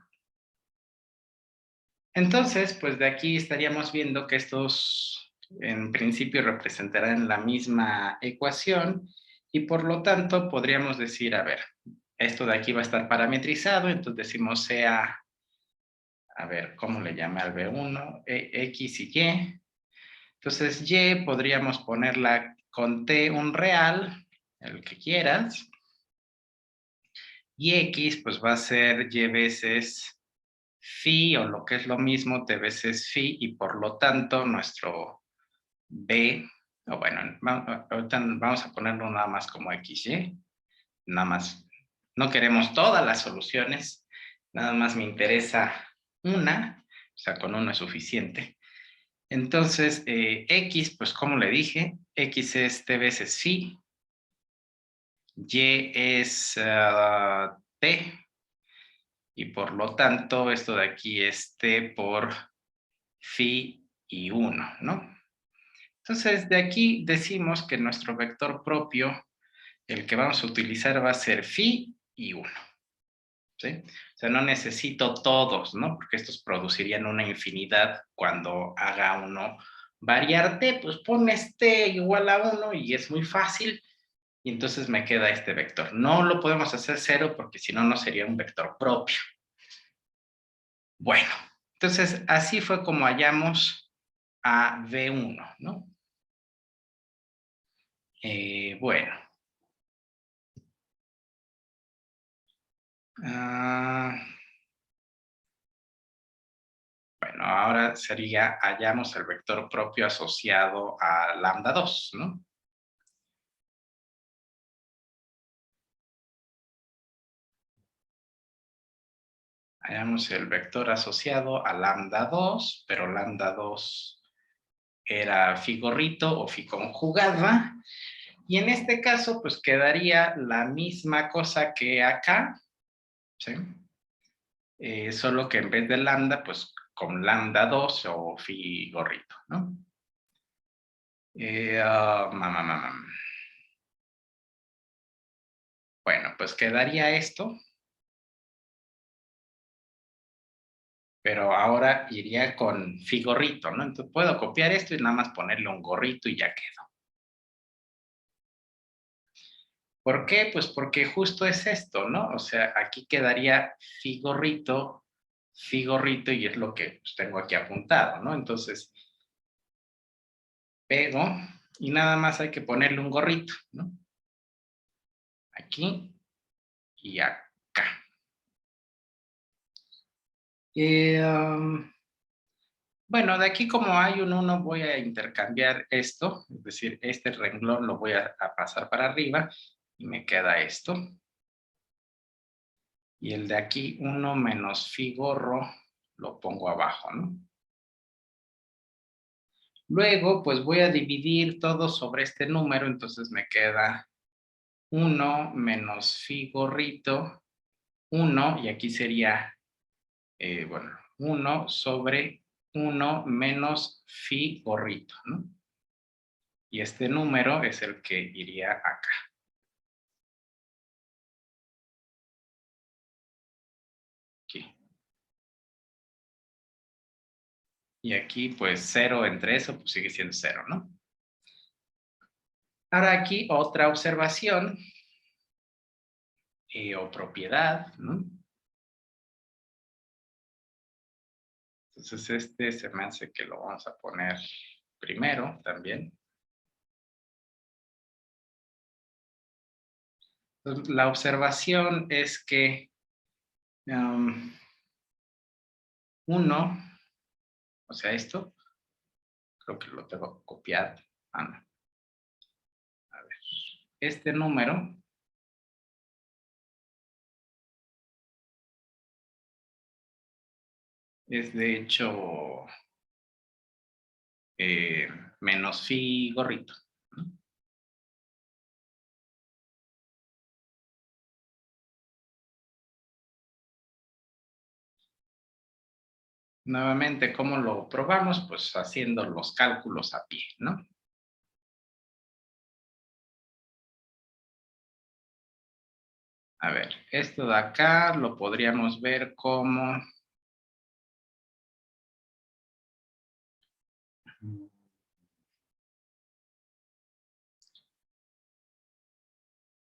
Entonces, pues de aquí estaríamos viendo que estos en principio representarán la misma ecuación y por lo tanto podríamos decir, a ver, esto de aquí va a estar parametrizado, entonces decimos sea, a ver, ¿cómo le llame al B1? X y Y. Entonces Y podríamos ponerla con T un real, el que quieras, y X pues va a ser Y veces phi, o lo que es lo mismo, T veces phi, y por lo tanto nuestro B, o bueno, ahorita vamos a ponerlo nada más como XY, nada más, no queremos todas las soluciones, nada más me interesa una, o sea, con una es suficiente. Entonces, X, pues como le dije, X es T veces phi, Y es T, y por lo tanto esto de aquí es T por phi y 1, ¿no? Entonces, de aquí decimos que nuestro vector propio, el que vamos a utilizar va a ser phi y 1, ¿sí? O sea, no necesito todos, ¿no? Porque estos producirían una infinidad cuando haga uno variar t, pues pones t igual a 1 y es muy fácil, y entonces me queda este vector. No lo podemos hacer 0 porque si no, no sería un vector propio. Bueno, entonces así fue como hallamos a V1, ¿no? Bueno. Bueno, ahora sería hallamos el vector propio asociado a lambda 2, ¿no? Hallamos el vector asociado a lambda 2, pero lambda 2 era phi gorrito o phi conjugada. Y en este caso, pues quedaría la misma cosa que acá, ¿sí? Solo que en vez de lambda, pues con lambda 2 o phi gorrito, ¿no? Bueno, pues quedaría esto. Pero ahora iría con phi gorrito, ¿no? Entonces puedo copiar esto y nada más ponerle un gorrito y ya quedó. ¿Por qué? Pues porque justo es esto, ¿no? O sea, aquí quedaría phi gorrito y es lo que pues, tengo aquí apuntado, ¿no? Entonces, pego y nada más hay que ponerle un gorrito, ¿no? Aquí y acá. Bueno, de aquí como hay un 1 voy a intercambiar esto, es decir, este renglón lo voy a pasar para arriba y me queda esto. Y el de aquí 1 menos phi gorro lo pongo abajo, ¿no? Luego, pues voy a dividir todo sobre este número, entonces me queda 1 menos phi gorrito, 1, y aquí sería, bueno, 1 sobre 1 menos phi gorrito, ¿no? Y este número es el que iría acá. Aquí. Y aquí, pues 0 entre eso, pues sigue siendo 0, ¿no? Ahora aquí otra observación o propiedad, ¿no? Entonces este se me hace que lo vamos a poner primero también. Entonces, la observación es que 1, o sea, esto, creo que lo tengo copiado. Ah, no. A ver, este número es de hecho menos phi gorrito, ¿no? Nuevamente, ¿cómo lo probamos? Pues haciendo los cálculos a pie, ¿no? A ver, esto de acá lo podríamos ver como...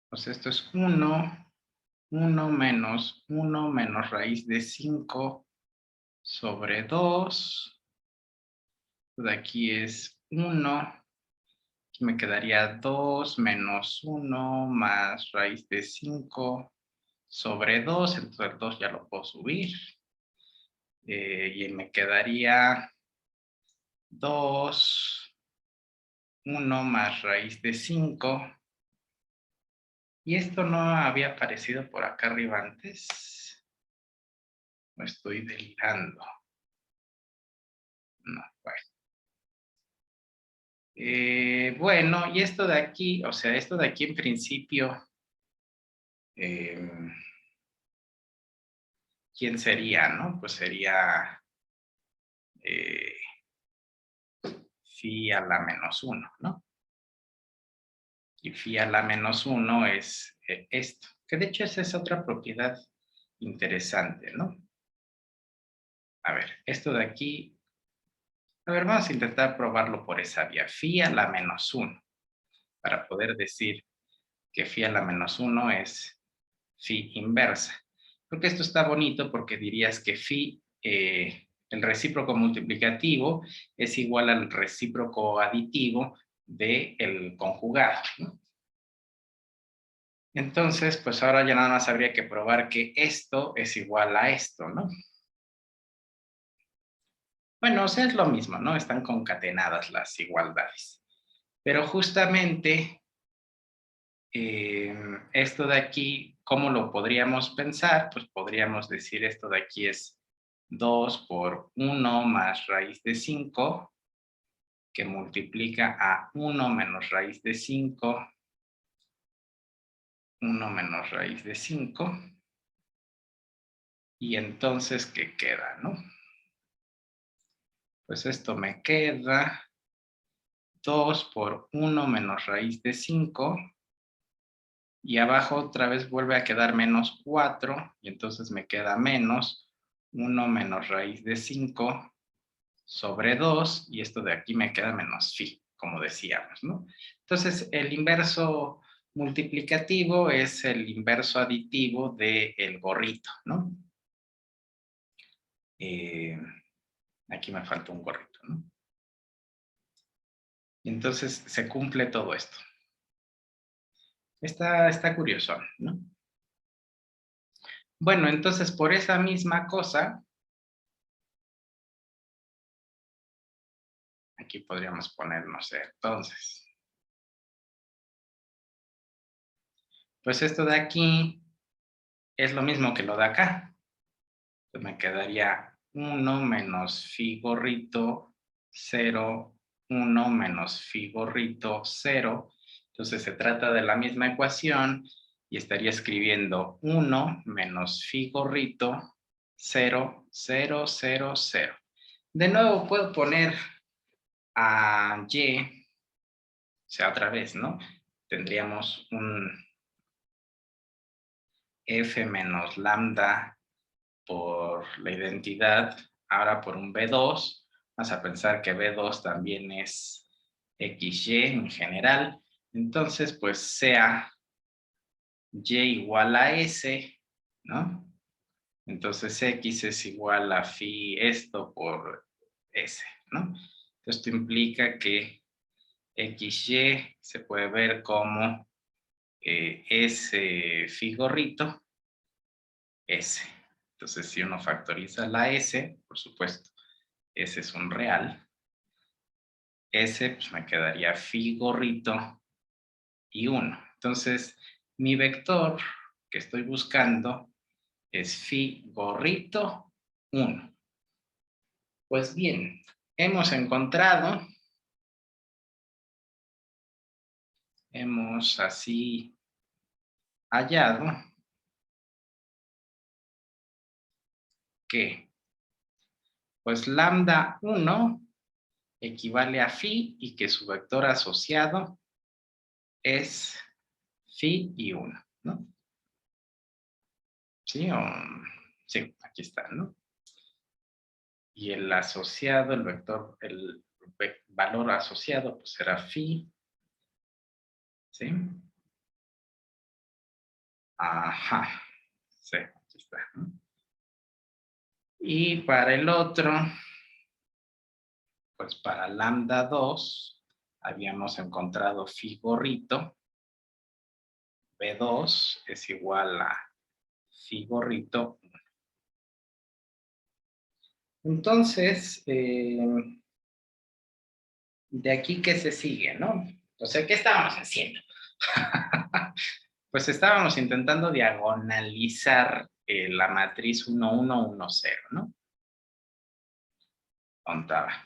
Pues esto es 1 menos 1 menos raíz de 5 sobre 2. De aquí es 1. Aquí me quedaría 2 menos 1 más raíz de 5 sobre 2. Entonces el 2 ya lo puedo subir. Y me quedaría 2, 1 más raíz de 5. Y esto no había aparecido por acá arriba antes. Me estoy delirando. No, bueno. Bueno, y esto de aquí, o sea, esto de aquí en principio, ¿quién sería, no? Pues sería eh, phi a la menos 1, ¿no? Y phi a la menos 1 es esto, que de hecho esa es otra propiedad interesante, ¿no? A ver, esto de aquí, a ver, vamos a intentar probarlo por esa vía, phi a la menos 1, para poder decir que phi a la menos 1 es phi inversa. Porque esto está bonito porque dirías que phi, el recíproco multiplicativo, es igual al recíproco aditivo del conjugado, ¿no? Entonces, pues ahora ya nada más habría que probar que esto es igual a esto, ¿no? Bueno, o sea, es lo mismo, ¿no? Están concatenadas las igualdades. Pero justamente esto de aquí, ¿cómo lo podríamos pensar? Pues podríamos decir esto de aquí es 2 por 1 más raíz de 5, que multiplica a 1 menos raíz de 5 1 menos raíz de 5. Y entonces, ¿qué queda, no? Pues esto me queda 2 por 1 menos raíz de 5. Y abajo otra vez vuelve a quedar menos 4. Y entonces me queda menos 1 menos raíz de 5 sobre 2. Y esto de aquí me queda menos phi, como decíamos, ¿no? Entonces, el inverso multiplicativo es el inverso aditivo del gorrito, ¿no? Aquí me falta un gorrito, ¿no? Y entonces se cumple todo esto. Está curioso, ¿no? Bueno, entonces por esa misma cosa, aquí podríamos poner, no sé, entonces. Pues esto de aquí es lo mismo que lo de acá. Pues me quedaría 1 menos phi gorrito 0, 1 menos phi gorrito 0. Entonces se trata de la misma ecuación y estaría escribiendo 1 menos phi gorrito 0, 0, 0, 0. De nuevo puedo poner a y, o sea, otra vez, ¿no? Tendríamos un f menos lambda por la identidad, ahora por un B2, vamos a pensar que B2 también es XY en general, entonces pues sea Y igual a S, ¿no? Entonces X es igual a phi esto por S, ¿no? Esto implica que XY se puede ver como S phi gorrito S. Entonces, si uno factoriza la S, por supuesto, S es un real. S, pues me quedaría phi gorrito y 1. Entonces, mi vector que estoy buscando es phi gorrito 1. Pues bien, hemos encontrado, hemos así hallado que, pues lambda 1 equivale a phi y que su vector asociado es phi y 1, ¿no? ¿Sí? Sí, aquí está, ¿no? Y el asociado, el vector, el valor asociado, pues será phi, ¿sí? Ajá, sí, aquí está, ¿no? Y para el otro, pues para lambda 2, habíamos encontrado phi gorrito, B2 es igual a phi gorrito. Entonces, de aquí, ¿qué se sigue, no? O sea, ¿qué estábamos haciendo? Pues estábamos intentando diagonalizar la matriz 1, 1, 1, 0, ¿no? Contaba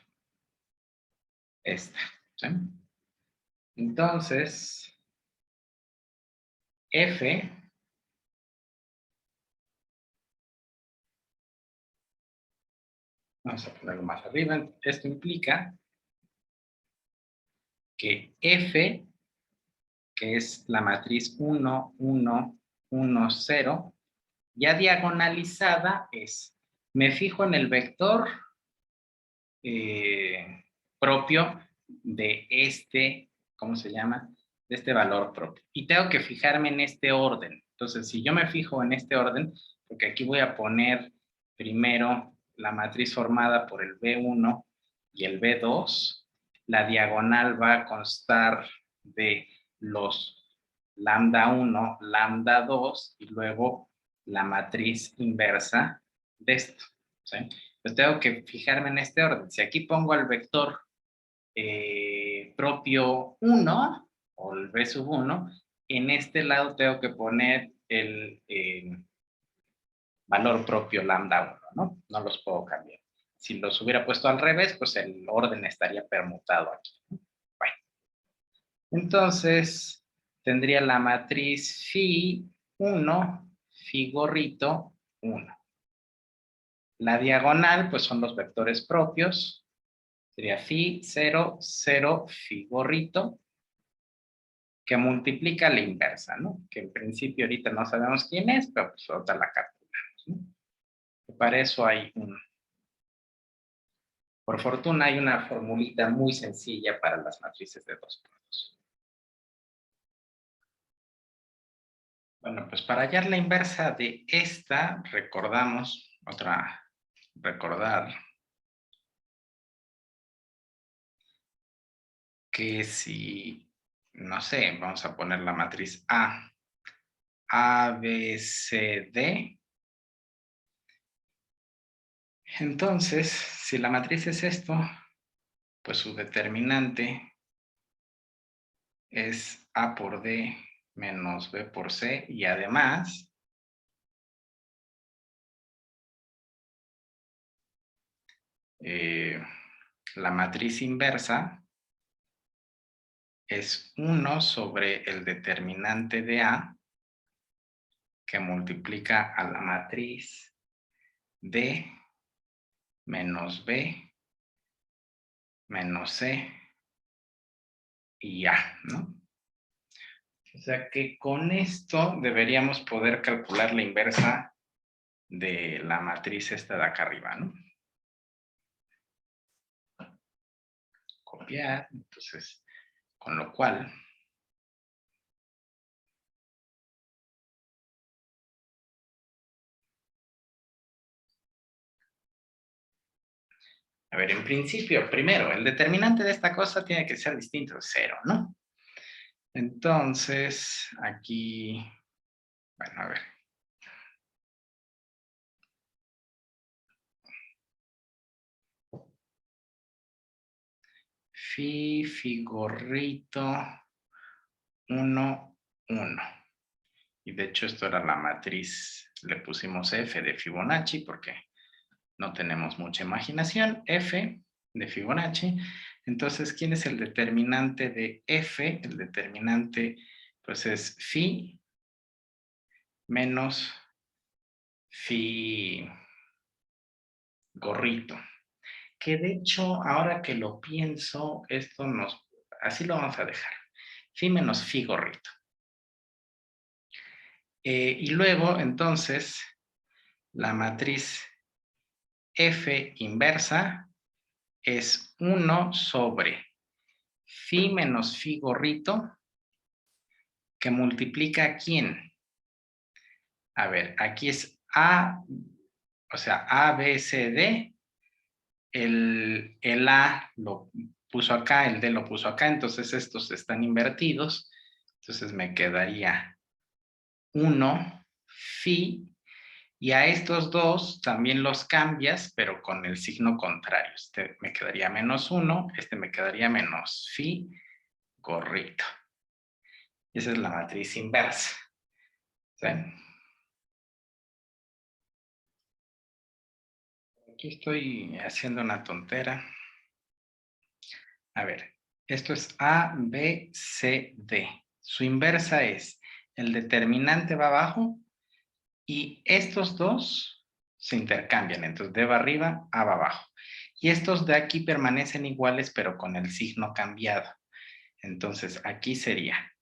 esta, ¿sí? Entonces, F vamos a ponerlo más arriba, esto implica que F, que es la matriz 1, 1, 1, 0, ya diagonalizada es, me fijo en el vector propio de este, ¿cómo se llama? De este valor propio. Y tengo que fijarme en este orden. Entonces, si yo me fijo en este orden, porque aquí voy a poner primero la matriz formada por el B1 y el B2, la diagonal va a constar de los lambda 1, lambda 2 y luego la matriz inversa de esto, ¿sí? Pues tengo que fijarme en este orden. Si aquí pongo el vector propio 1 o el B sub 1, en este lado tengo que poner el valor propio lambda 1, ¿no? No los puedo cambiar. Si los hubiera puesto al revés, pues el orden estaría permutado aquí. Bueno, entonces tendría la matriz phi 1, phi gorrito 1. La diagonal, pues son los vectores propios. Sería phi 0, 0, phi gorrito, que multiplica la inversa, ¿no? Que en principio ahorita no sabemos quién es, pero pues ahorita la calculamos, ¿no? Para eso hay por fortuna hay una formulita muy sencilla para las matrices de dos puntos. Bueno, pues para hallar la inversa de esta, recordar que si, no sé, vamos a poner la matriz A, B, C, D. Entonces, si la matriz es esto, pues su determinante es A por D menos B por C, y además la matriz inversa es 1 sobre el determinante de A, que multiplica a la matriz D menos B menos C y A, ¿no? O sea que con esto deberíamos poder calcular la inversa de la matriz esta de acá arriba, ¿no? Copiar, entonces, con lo cual a ver, en principio, primero, el determinante de esta cosa tiene que ser distinto de 0, ¿no? Entonces, aquí, bueno, a ver. Fi gorrito, 1, 1. Y de hecho esto era la matriz, le pusimos F de Fibonacci porque no tenemos mucha imaginación. F de Fibonacci. Entonces, ¿quién es el determinante de F? El determinante, pues es Fi menos Fi gorrito. Que de hecho, ahora que lo pienso, así lo vamos a dejar. Fi menos Fi gorrito. Y luego, entonces, la matriz F inversa es 1 sobre Fi menos Fi gorrito, que multiplica ¿a quién? A ver, aquí es A, o sea, A, B, C, D. El A lo puso acá, el D lo puso acá, entonces estos están invertidos. Entonces me quedaría 1 Fi, y a estos dos también los cambias, pero con el signo contrario. Este me quedaría menos 1, este me quedaría menos Fi gorrito. Esa es la matriz inversa. ¿Sí? Aquí estoy haciendo una tontera. A ver, esto es A, B, C, D. Su inversa es el determinante va abajo y estos dos se intercambian. Entonces, D va arriba, A va abajo. Y estos de aquí permanecen iguales, pero con el signo cambiado. Entonces, aquí sería,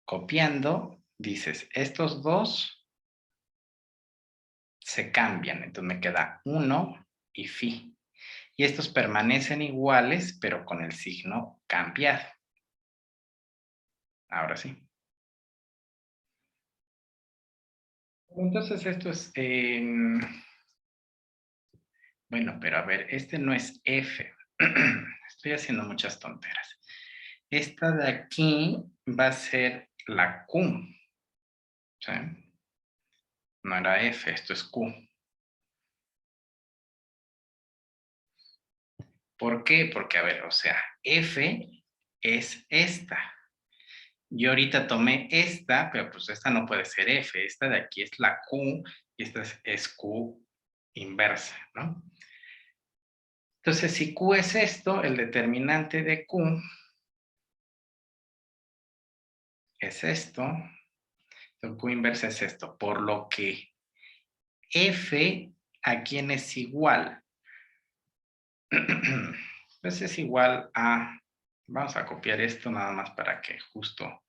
copiando, dices, estos dos se cambian. Entonces, me queda 1 y Fi. Y estos permanecen iguales, pero con el signo cambiado. Ahora sí. Entonces esto es, bueno, pero a ver, este no es F. Estoy haciendo muchas tonteras. Esta de aquí va a ser la Q. ¿Sí? No era F, esto es Q. ¿Por qué? Porque, a ver, o sea, F es esta. Yo ahorita tomé esta, pero pues esta no puede ser F. Esta de aquí es la Q y esta es Q inversa, ¿no? Entonces, si Q es esto, el determinante de Q es esto. Entonces, Q inversa es esto. Por lo que F, ¿a quién es igual? Pues es igual a... Vamos a copiar esto nada más para que justo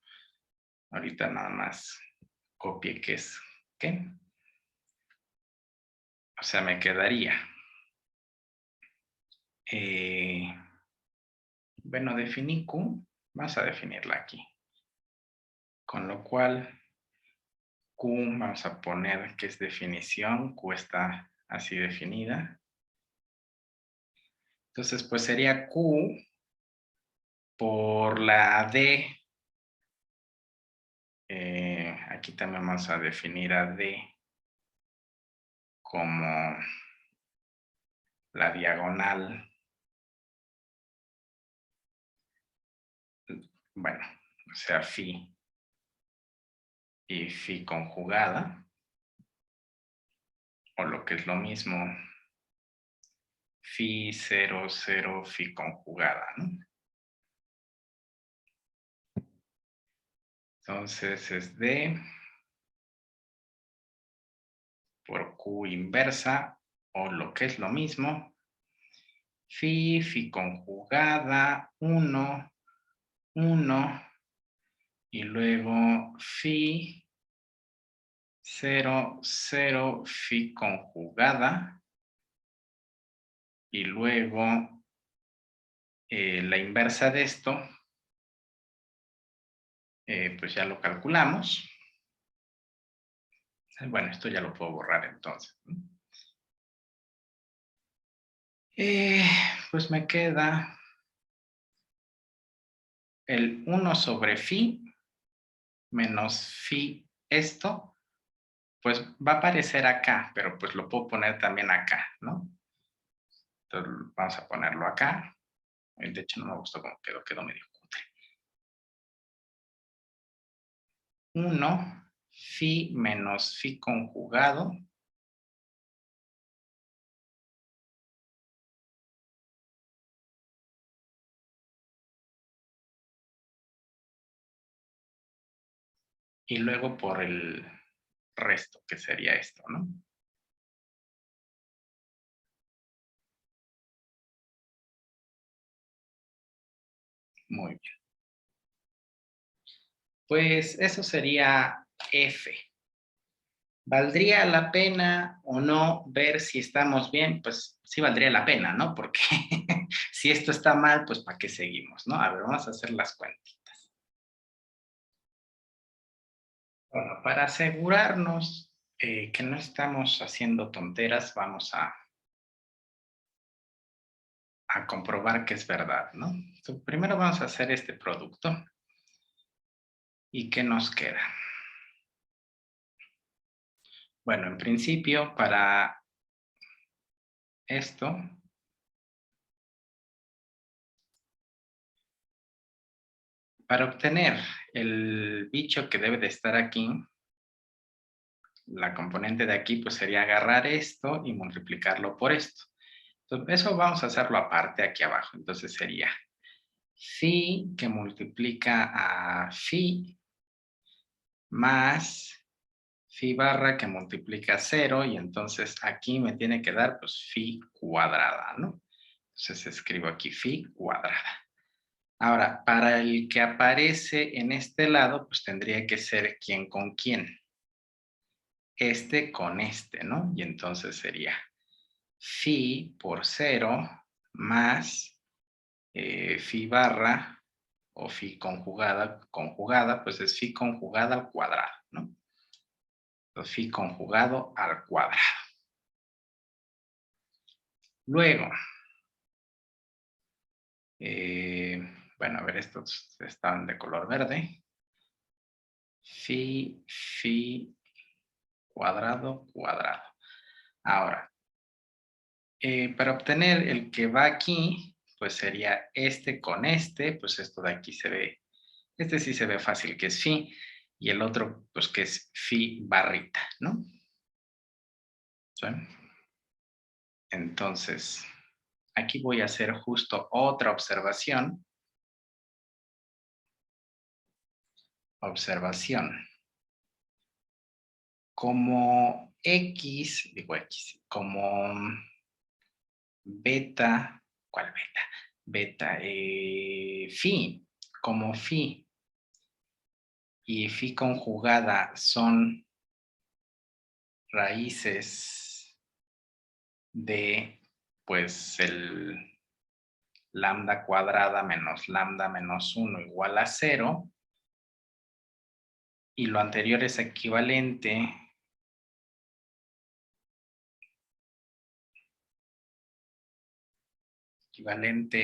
ahorita nada más copie qué es. ¿Qué? O sea, me quedaría... bueno, definí Q. Vamos a definirla aquí. Con lo cual, Q, vamos a poner que es definición. Q está así definida. Entonces, pues sería Q por la D. Aquí también vamos a definir a D como la diagonal. Bueno, o sea, phi y phi conjugada. O lo que es lo mismo, phi 0, 0, phi conjugada, ¿no? Entonces es D por Q inversa, o lo que es lo mismo, phi conjugada, 1, 1, y luego phi 0, 0, phi conjugada, y luego la inversa de esto, pues ya lo calculamos. Bueno, esto ya lo puedo borrar entonces. Pues me queda el 1 sobre phi menos phi esto, pues va a aparecer acá, pero pues lo puedo poner también acá, ¿no? Entonces vamos a ponerlo acá. De hecho no me gustó cómo quedó medio cutre. 1 phi menos phi conjugado y luego por el resto, que sería esto, ¿no? Muy bien. Pues eso sería F. ¿Valdría la pena o no ver si estamos bien? Pues sí valdría la pena, ¿no? Porque si esto está mal, pues ¿para qué seguimos, no? A ver, vamos a hacer las cuentitas. Bueno, para asegurarnos que no estamos haciendo tonteras, vamos a comprobar que es verdad, ¿no? Entonces, primero vamos a hacer este producto. ¿Y qué nos queda? Bueno, en principio, para esto, para obtener el bicho que debe de estar aquí, la componente de aquí pues sería agarrar esto y multiplicarlo por esto. Entonces, eso vamos a hacerlo aparte aquí abajo. Entonces sería phi que multiplica a phi más phi barra que multiplica 0 y entonces aquí me tiene que dar pues phi cuadrada, ¿no? Entonces escribo aquí phi cuadrada. Ahora, para el que aparece en este lado, pues tendría que ser quién con quién. Este con este, ¿no? Y entonces sería phi por 0 más phi barra o phi conjugada, pues es phi conjugada al cuadrado, ¿no? Entonces, phi conjugado al cuadrado. Luego, bueno, a ver, estos están de color verde. Phi cuadrado, cuadrado. Ahora, para obtener el que va aquí, pues sería este con este, pues esto de aquí se ve, este sí se ve fácil que es phi, y el otro pues que es phi barrita, ¿no? ¿Sí? Entonces, aquí voy a hacer justo otra observación. Observación. Como como beta, ¿cuál beta? Beta, phi, como phi y phi conjugada son raíces de, pues, el lambda cuadrada menos lambda menos 1 igual a 0, y lo anterior es equivalente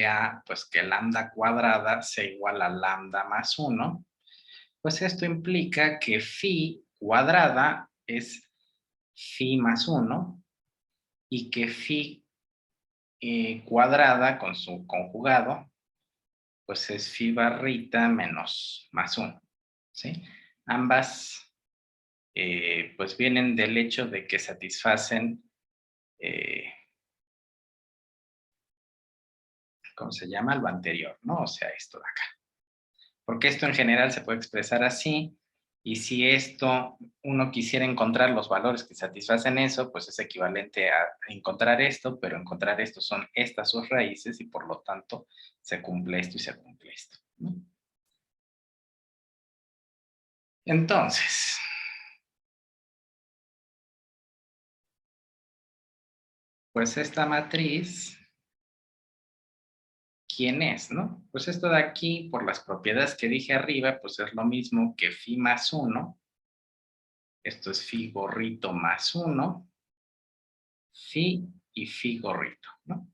a, pues, que lambda cuadrada sea igual a lambda más 1, pues esto implica que phi cuadrada es phi más 1 y que phi cuadrada con su conjugado, pues es phi barrita menos más 1, ¿sí? Ambas, pues vienen del hecho de que satisfacen, ¿cómo se llama? Lo anterior, ¿no? O sea, esto de acá. Porque esto en general se puede expresar así, y si esto uno quisiera encontrar los valores que satisfacen eso, pues es equivalente a encontrar esto, pero encontrar esto son estas sus raíces y por lo tanto se cumple esto y se cumple esto, ¿no? Entonces, pues esta matriz, ¿quién es, no? Pues esto de aquí, por las propiedades que dije arriba, pues es lo mismo que phi más 1. Esto es phi gorrito más 1, phi y phi gorrito, ¿no?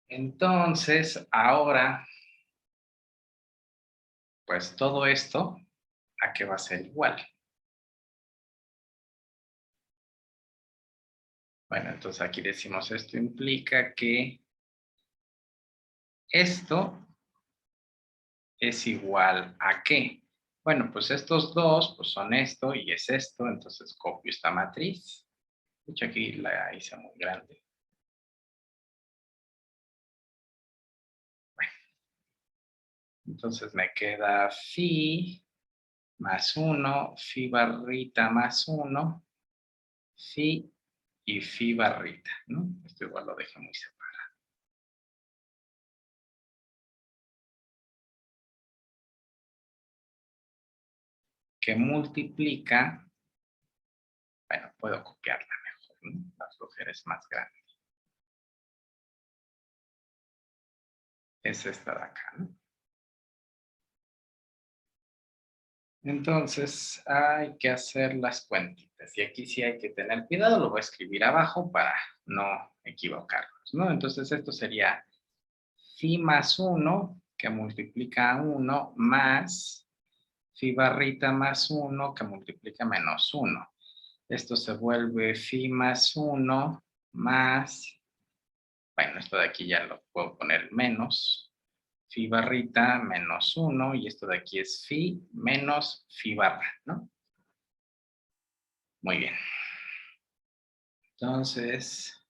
Entonces, ahora, pues todo esto, ¿a qué va a ser igual? Bueno, entonces aquí decimos esto implica que esto es igual a ¿qué? Bueno, pues estos dos, pues son esto y es esto, entonces copio esta matriz. De hecho, aquí la hice muy grande. Bueno, entonces me queda phi más 1, phi barrita más 1, phi y phi barrita, ¿no? Esto igual lo dejé muy separado. Que multiplica, bueno, puedo copiarla mejor, ¿no? La flojera es más grande. Es esta de acá, ¿no? Entonces, hay que hacer las cuentitas. Y aquí sí hay que tener cuidado, lo voy a escribir abajo para no equivocarnos, ¿no? Entonces, esto sería phi más 1, que multiplica a 1, más phi barrita más 1, que multiplica menos 1. Esto se vuelve phi más 1, más, bueno, esto de aquí ya lo puedo poner menos, phi barrita menos 1, y esto de aquí es phi menos phi barra, ¿no? Muy bien. Entonces,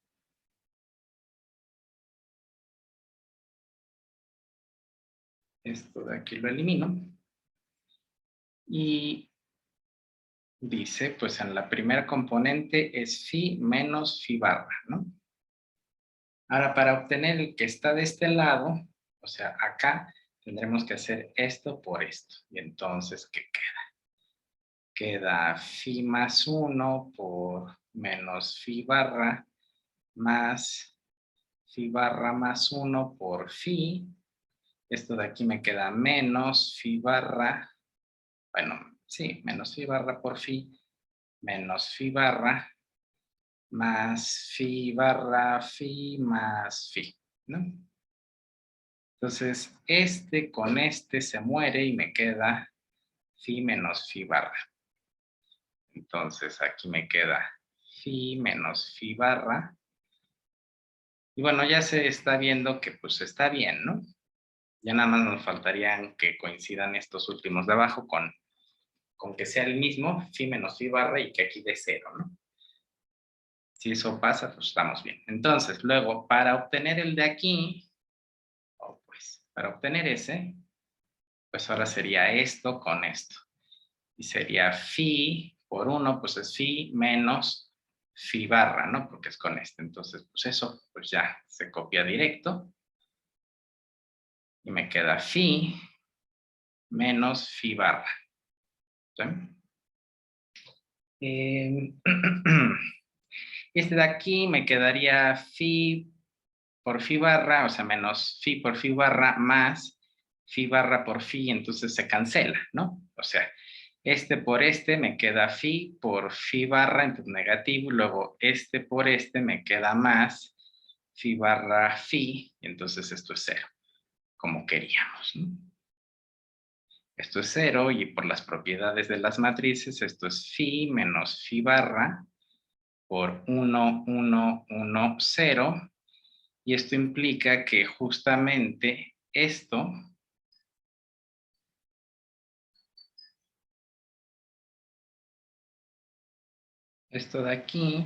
esto de aquí lo elimino. Y dice, pues en la primera componente es phi menos phi barra, ¿no? Ahora, para obtener el que está de este lado, o sea, acá, tendremos que hacer esto por esto. Y entonces, ¿qué queda? Queda phi más 1 por menos phi barra más phi barra más 1 por phi. Esto de aquí me queda menos phi barra, bueno, sí, menos phi barra por phi, menos phi barra, más phi barra phi más phi, ¿no? Entonces, este con este se muere y me queda phi menos phi barra. Entonces, aquí me queda phi menos phi barra. Y bueno, ya se está viendo que pues está bien, ¿no? Ya nada más nos faltarían que coincidan estos últimos de abajo con que sea el mismo, phi menos phi barra y que aquí de 0, ¿no? Si eso pasa, pues estamos bien. Entonces, luego, para obtener el de aquí, para obtener S, pues ahora sería esto con esto. Y sería phi por 1, pues es phi menos phi barra, ¿no? Porque es con este. Entonces, pues eso, pues ya se copia directo. Y me queda phi menos phi barra. ¿Sí? Este de aquí me quedaría phi por phi barra, o sea, menos phi por phi barra más phi barra por phi, entonces se cancela, ¿no? O sea, este por este me queda phi por phi barra, entonces negativo, luego este por este me queda más phi barra phi, entonces esto es 0, como queríamos, ¿no? Esto es 0 y por las propiedades de las matrices, esto es phi menos phi barra por 1, 1, 1, 0. Y esto implica que justamente esto de aquí,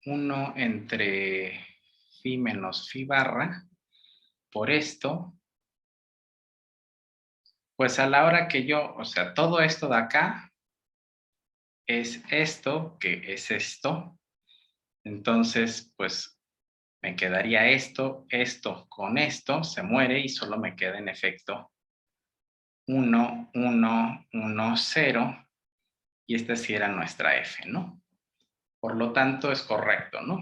1 entre phi menos phi barra, por esto, pues a la hora que yo, o sea, todo esto de acá es esto, que es esto, entonces, pues me quedaría esto, esto con esto, se muere y solo me queda en efecto 1, 1, 1, 0, y esta sí era nuestra f, ¿no? Por lo tanto, es correcto, ¿no?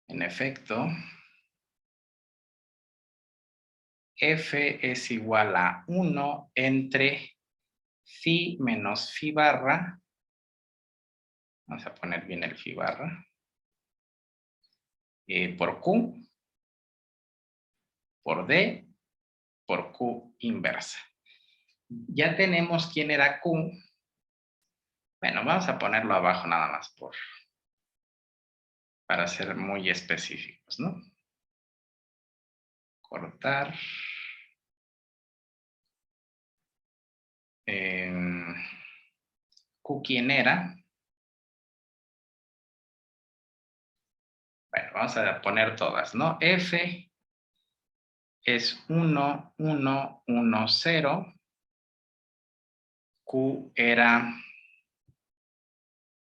En efecto, f es igual a 1 entre phi menos phi barra, vamos a poner bien el phi barra, por q, por d, por q inversa. Ya tenemos quién era q. Bueno, vamos a ponerlo abajo nada más para ser muy específicos, ¿no? Cortar. Q, ¿quién era? Bueno, vamos a poner todas, ¿no? F es 1, 1, 1, 0. Q era,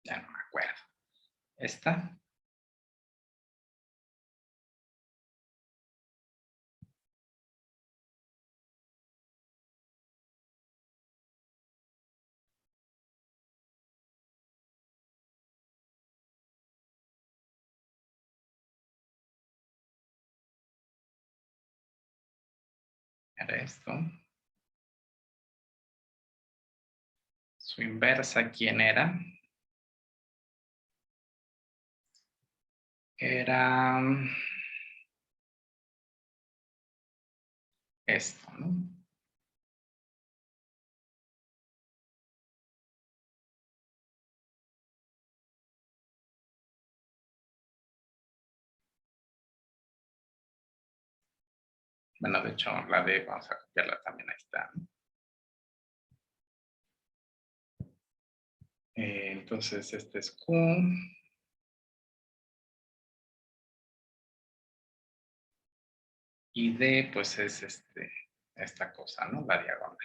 ya no me acuerdo, esta. Era esto. Su inversa, ¿quién era? Era esto, ¿no? Bueno, de hecho, la D vamos a copiarla también, ahí está, ¿no? Entonces, este es Q. Y D, pues es esta cosa, ¿no? La diagonal.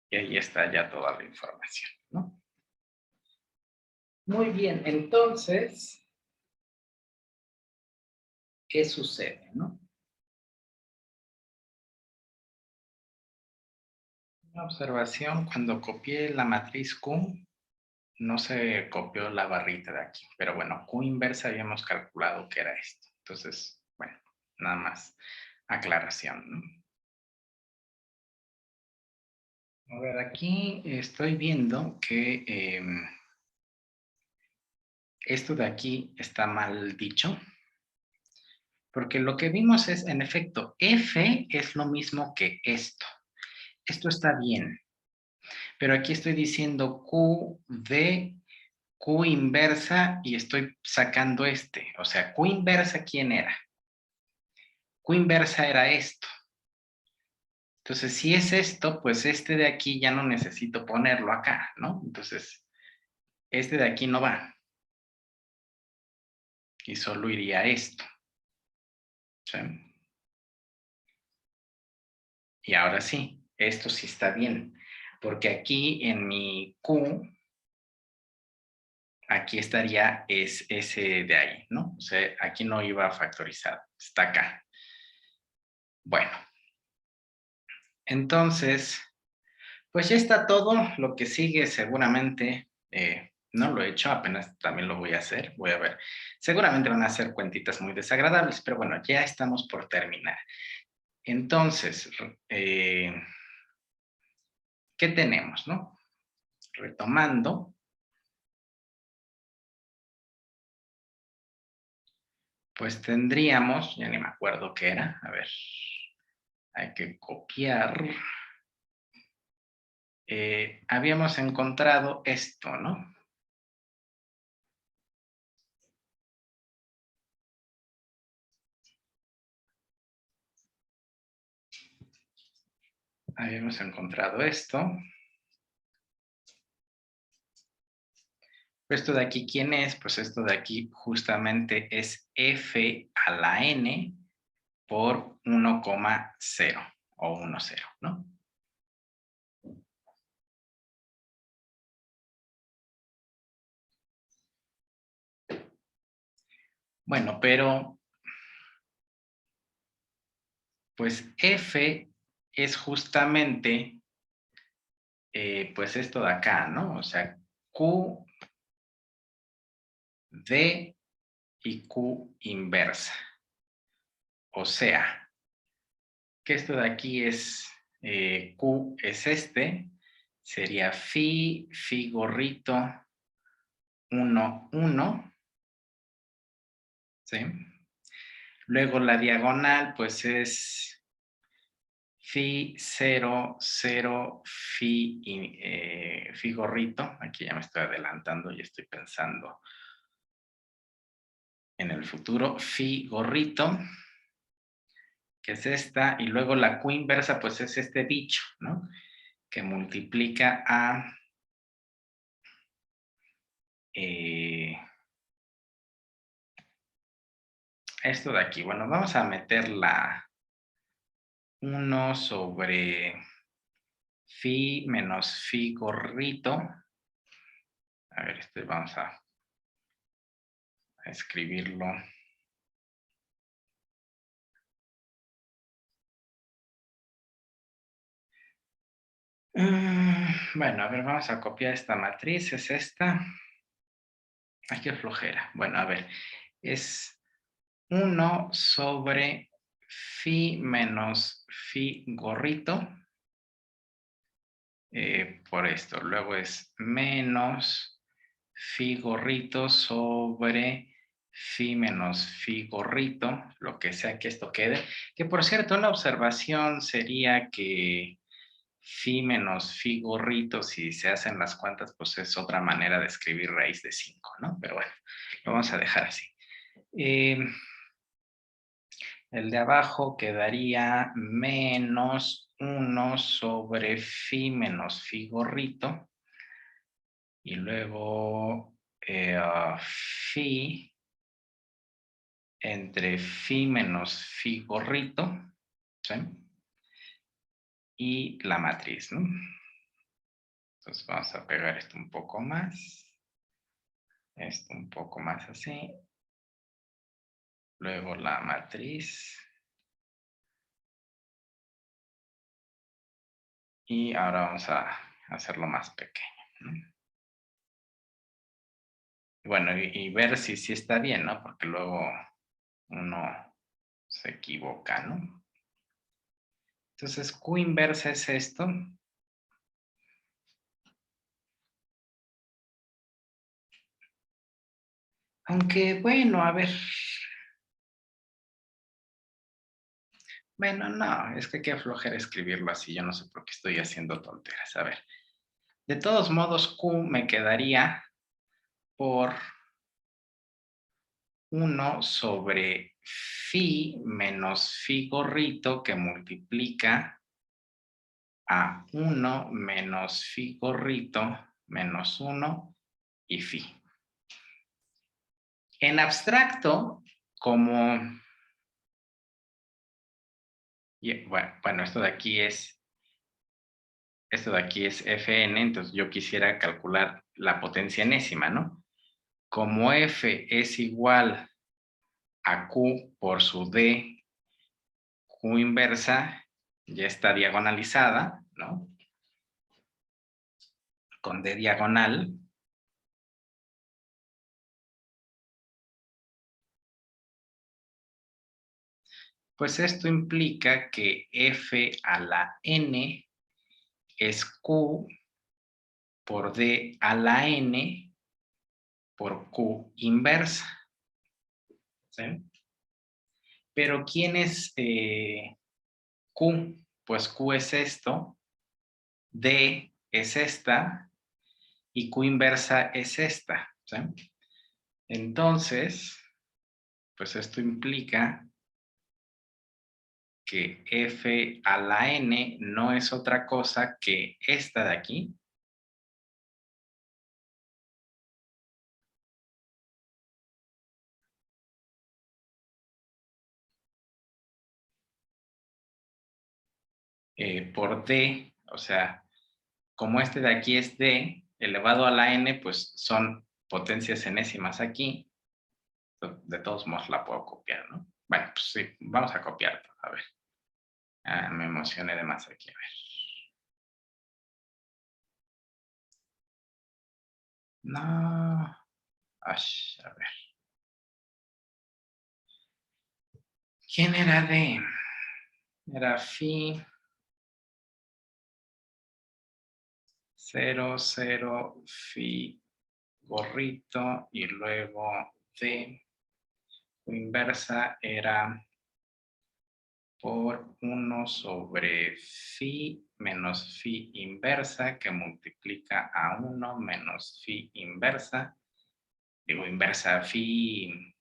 Y ahí está ya toda la información, ¿no? Muy bien, entonces, ¿qué sucede, no? Una observación, cuando copié la matriz Q, no se copió la barrita de aquí, pero bueno, Q inversa habíamos calculado que era esto. Entonces, bueno, nada más aclaración, ¿no? A ver, aquí estoy viendo que esto de aquí está mal dicho, porque lo que vimos es, en efecto, F es lo mismo que esto. Esto está bien, Pero aquí estoy diciendo Q de Q inversa y estoy sacando este. O sea, Q inversa, ¿quién era? Q inversa era esto. Entonces, si es esto, pues este de aquí ya no necesito ponerlo acá, ¿no? Entonces, este de aquí no va. Y solo iría esto. ¿Sí? Y ahora sí, esto sí está bien. Porque aquí en mi Q, aquí estaría ese de ahí, ¿no? O sea, aquí no iba factorizado, está acá. Bueno, entonces, pues ya está todo. Lo que sigue seguramente, no lo he hecho, apenas también lo voy a hacer. Voy a ver. Seguramente van a ser cuentitas muy desagradables, pero bueno, ya estamos por terminar. Entonces, ¿qué tenemos, no? Retomando, pues tendríamos, ya ni me acuerdo qué era, a ver, hay que copiar. Habíamos encontrado esto, ¿no? Habíamos encontrado esto. Esto de aquí, ¿quién es? Pues esto de aquí justamente es f a la n por 1,0 o 1,0, ¿no? Bueno, pero pues f es justamente pues esto de acá, ¿no? O sea, q de y q inversa. O sea, que esto de aquí es q es este, sería phi gorrito 1, 1, ¿sí? Luego la diagonal, pues es phi 0, 0, phi gorrito. Aquí ya me estoy adelantando y estoy pensando en el futuro. Phi gorrito, que es esta. Y luego la Q inversa, pues es este bicho, ¿no? Que multiplica a... esto de aquí. Bueno, vamos a meter la 1 sobre phi menos phi gorrito. A ver, vamos a escribirlo. Bueno, a ver, vamos a copiar esta matriz. Es esta. Ay, qué flojera. Bueno, a ver. Es 1 sobre phi menos phi gorrito. Por esto. Luego es menos phi gorrito sobre phi menos phi gorrito, lo que sea que esto quede. Que por cierto, una observación sería que phi menos phi gorrito, si se hacen las cuentas, pues es otra manera de escribir raíz de 5, ¿no? Pero bueno, lo vamos a dejar así. El de abajo quedaría menos 1 sobre phi menos phi gorrito. Y luego phi entre phi menos phi gorrito, ¿sí? Y la matriz, ¿no? Entonces vamos a pegar esto un poco más. Esto un poco más así. Luego la matriz. Y ahora vamos a hacerlo más pequeño, ¿no? Bueno, y ver si sí está bien, ¿no? Porque luego uno se equivoca, ¿no? Entonces, Q inversa es esto. Aunque, bueno, a ver. Bueno, no, es que qué flojera escribirlo así. Yo no sé por qué estoy haciendo tonteras. A ver. De todos modos, Q me quedaría por 1 sobre phi menos phi gorrito que multiplica a 1 menos phi gorrito menos 1 y phi. En abstracto, como... Bueno, esto de aquí es Fn, entonces yo quisiera calcular la potencia enésima, ¿no? Como F es igual a Q por su D, Q inversa, ya está diagonalizada, ¿no? Con D diagonal. Pues esto implica que F a la N es Q por D a la N por Q inversa. ¿Sí? Pero ¿quién es Q? Pues Q es esto, D es esta y Q inversa es esta. ¿Sí? Entonces, pues esto implica que F a la N no es otra cosa que esta de aquí. Por D, o sea, como este de aquí es D elevado a la N, pues son potencias enésimas aquí. De todos modos la puedo copiar, ¿no? Bueno, pues sí, vamos a copiar. A ver. Me emocioné de más aquí, a ver. No. Ash, a ver. ¿Quién era D? Era phi 0, 0, phi gorrito y luego D. Su inversa era por 1 sobre phi menos phi inversa que multiplica a 1 menos phi inversa. Digo, inversa phi,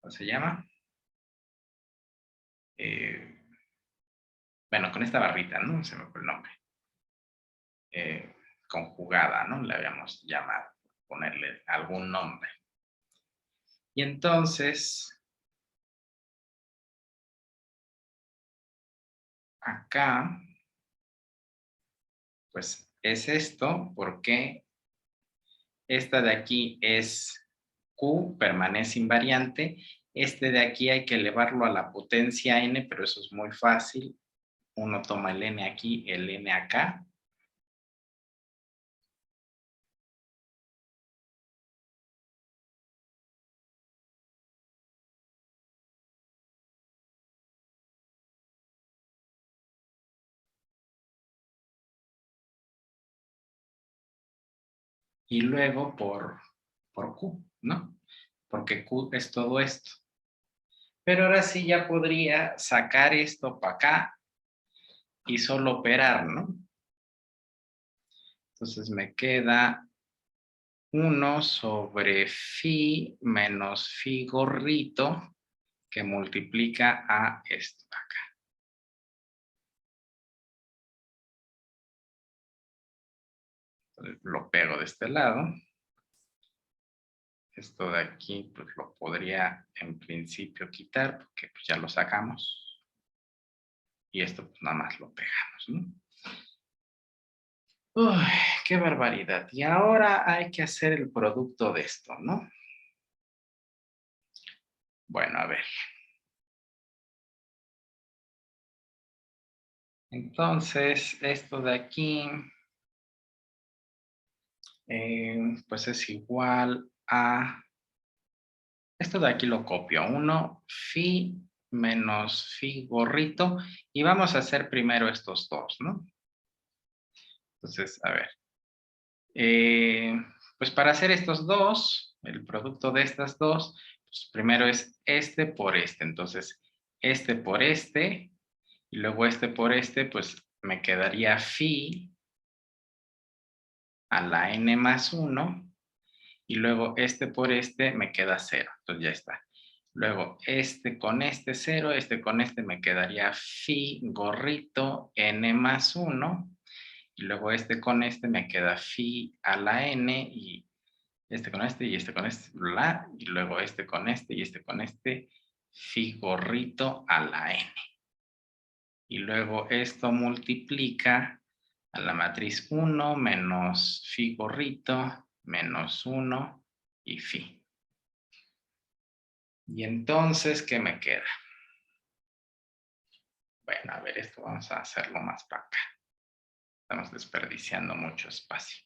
¿cómo se llama? Bueno, con esta barrita, ¿no? Se me fue el nombre. Conjugada, ¿no? Le habíamos llamado, ponerle algún nombre. Y entonces, acá, pues es esto, porque esta de aquí es Q, permanece invariante. Este de aquí hay que elevarlo a la potencia n, pero eso es muy fácil. Uno toma el n aquí, el n acá. Y luego por Q, ¿no? Porque Q es todo esto. Pero ahora sí ya podría sacar esto para acá y solo operar, ¿no? Entonces me queda 1 sobre phi menos phi gorrito que multiplica a esto acá. Entonces lo pego de este lado. Esto de aquí pues lo podría en principio quitar porque pues, ya lo sacamos. Y esto pues nada más lo pegamos, ¿no? Uy, qué barbaridad. Y ahora hay que hacer el producto de esto, ¿no? Bueno, a ver. Entonces, esto de aquí, pues es igual a... Esto de aquí lo copio. 1 phi menos phi gorrito. Y vamos a hacer primero estos dos, ¿no? Entonces, a ver. Pues para hacer estos dos, el producto de estas dos, pues primero es este por este. Entonces, este por este, y luego este por este, pues me quedaría phi a la n más 1, y luego este por este me queda 0, entonces ya está. Luego este con este 0, este con este me quedaría phi gorrito n más 1, y luego este con este me queda phi a la n, y este con este, y este con este, bla, y luego este con este, y este con este, phi gorrito a la n. Y luego esto multiplica a la matriz 1 menos phi gorrito menos 1 y phi. Y entonces, ¿qué me queda? Bueno, a ver, esto vamos a hacerlo más para acá. Estamos desperdiciando mucho espacio.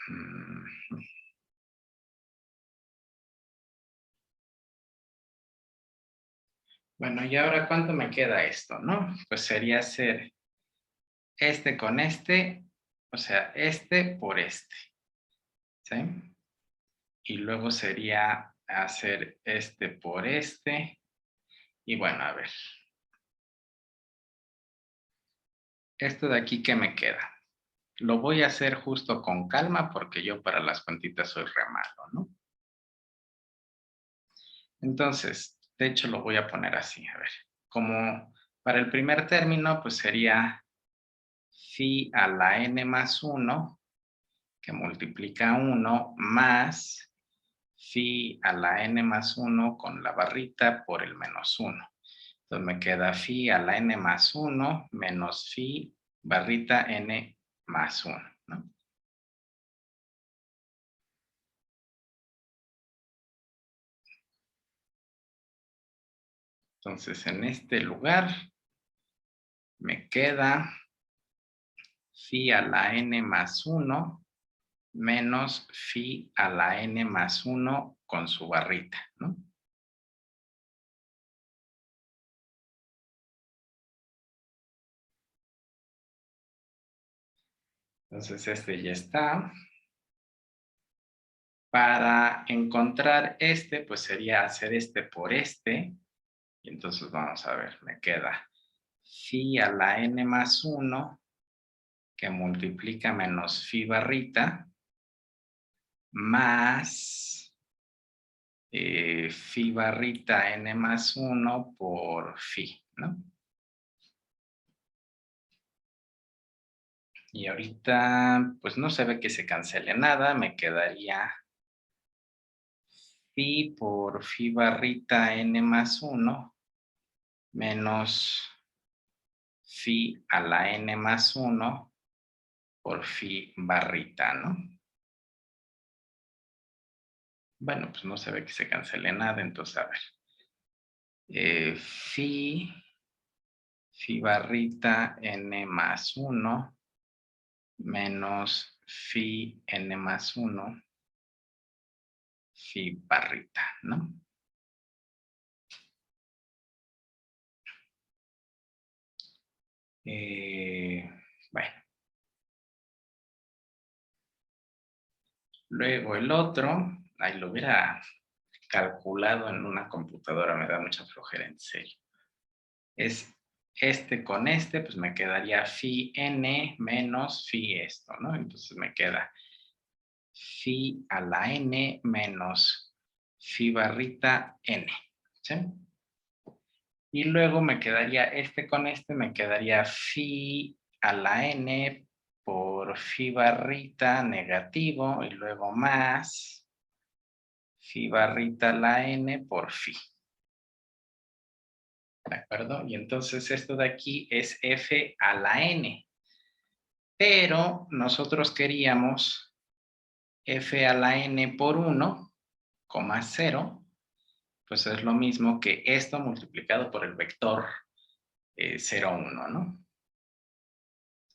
Mm. Bueno, ¿y ahora cuánto me queda esto, no? Pues sería hacer este con este, o sea, este por este, ¿sí? Y luego sería hacer este por este. Y bueno, a ver. Esto de aquí, ¿qué me queda? Lo voy a hacer justo con calma porque yo para las cuentitas soy re malo, ¿no? Entonces, de hecho lo voy a poner así, a ver. Como para el primer término, pues sería phi a la n más 1, que multiplica 1, más phi a la n más 1 con la barrita por el menos 1. Entonces me queda phi a la n más 1 menos phi barrita n más 1, ¿no? Entonces en este lugar me queda phi a la n más 1 menos phi a la n más 1 con su barrita, ¿no? Entonces este ya está. Para encontrar este, pues sería hacer este por este. Y entonces vamos a ver, me queda phi a la n más 1 que multiplica menos phi barrita más phi barrita n más 1 por phi, ¿no? Y ahorita, pues no se ve que se cancele nada, me quedaría phi por phi barrita n más 1 menos phi a la n más 1 por phi barrita, ¿no? Bueno, pues no se ve que se cancele nada, entonces a ver. Phi barrita n más 1 menos phi n más 1 phi barrita, ¿no? Bueno, luego el otro, ahí lo hubiera calculado en una computadora, me da mucha flojera, en serio. Es este con este, pues me quedaría phi n menos phi esto, ¿no? Entonces me queda phi a la n menos phi barrita n, ¿sí? Y luego me quedaría este con este, me quedaría phi a la n por phi barrita negativo y luego más phi barrita a la n por phi. ¿De acuerdo? Y entonces esto de aquí es f a la n. Pero nosotros queríamos f a la n por 1, 0, pues es lo mismo que esto multiplicado por el vector 0, 1, ¿no?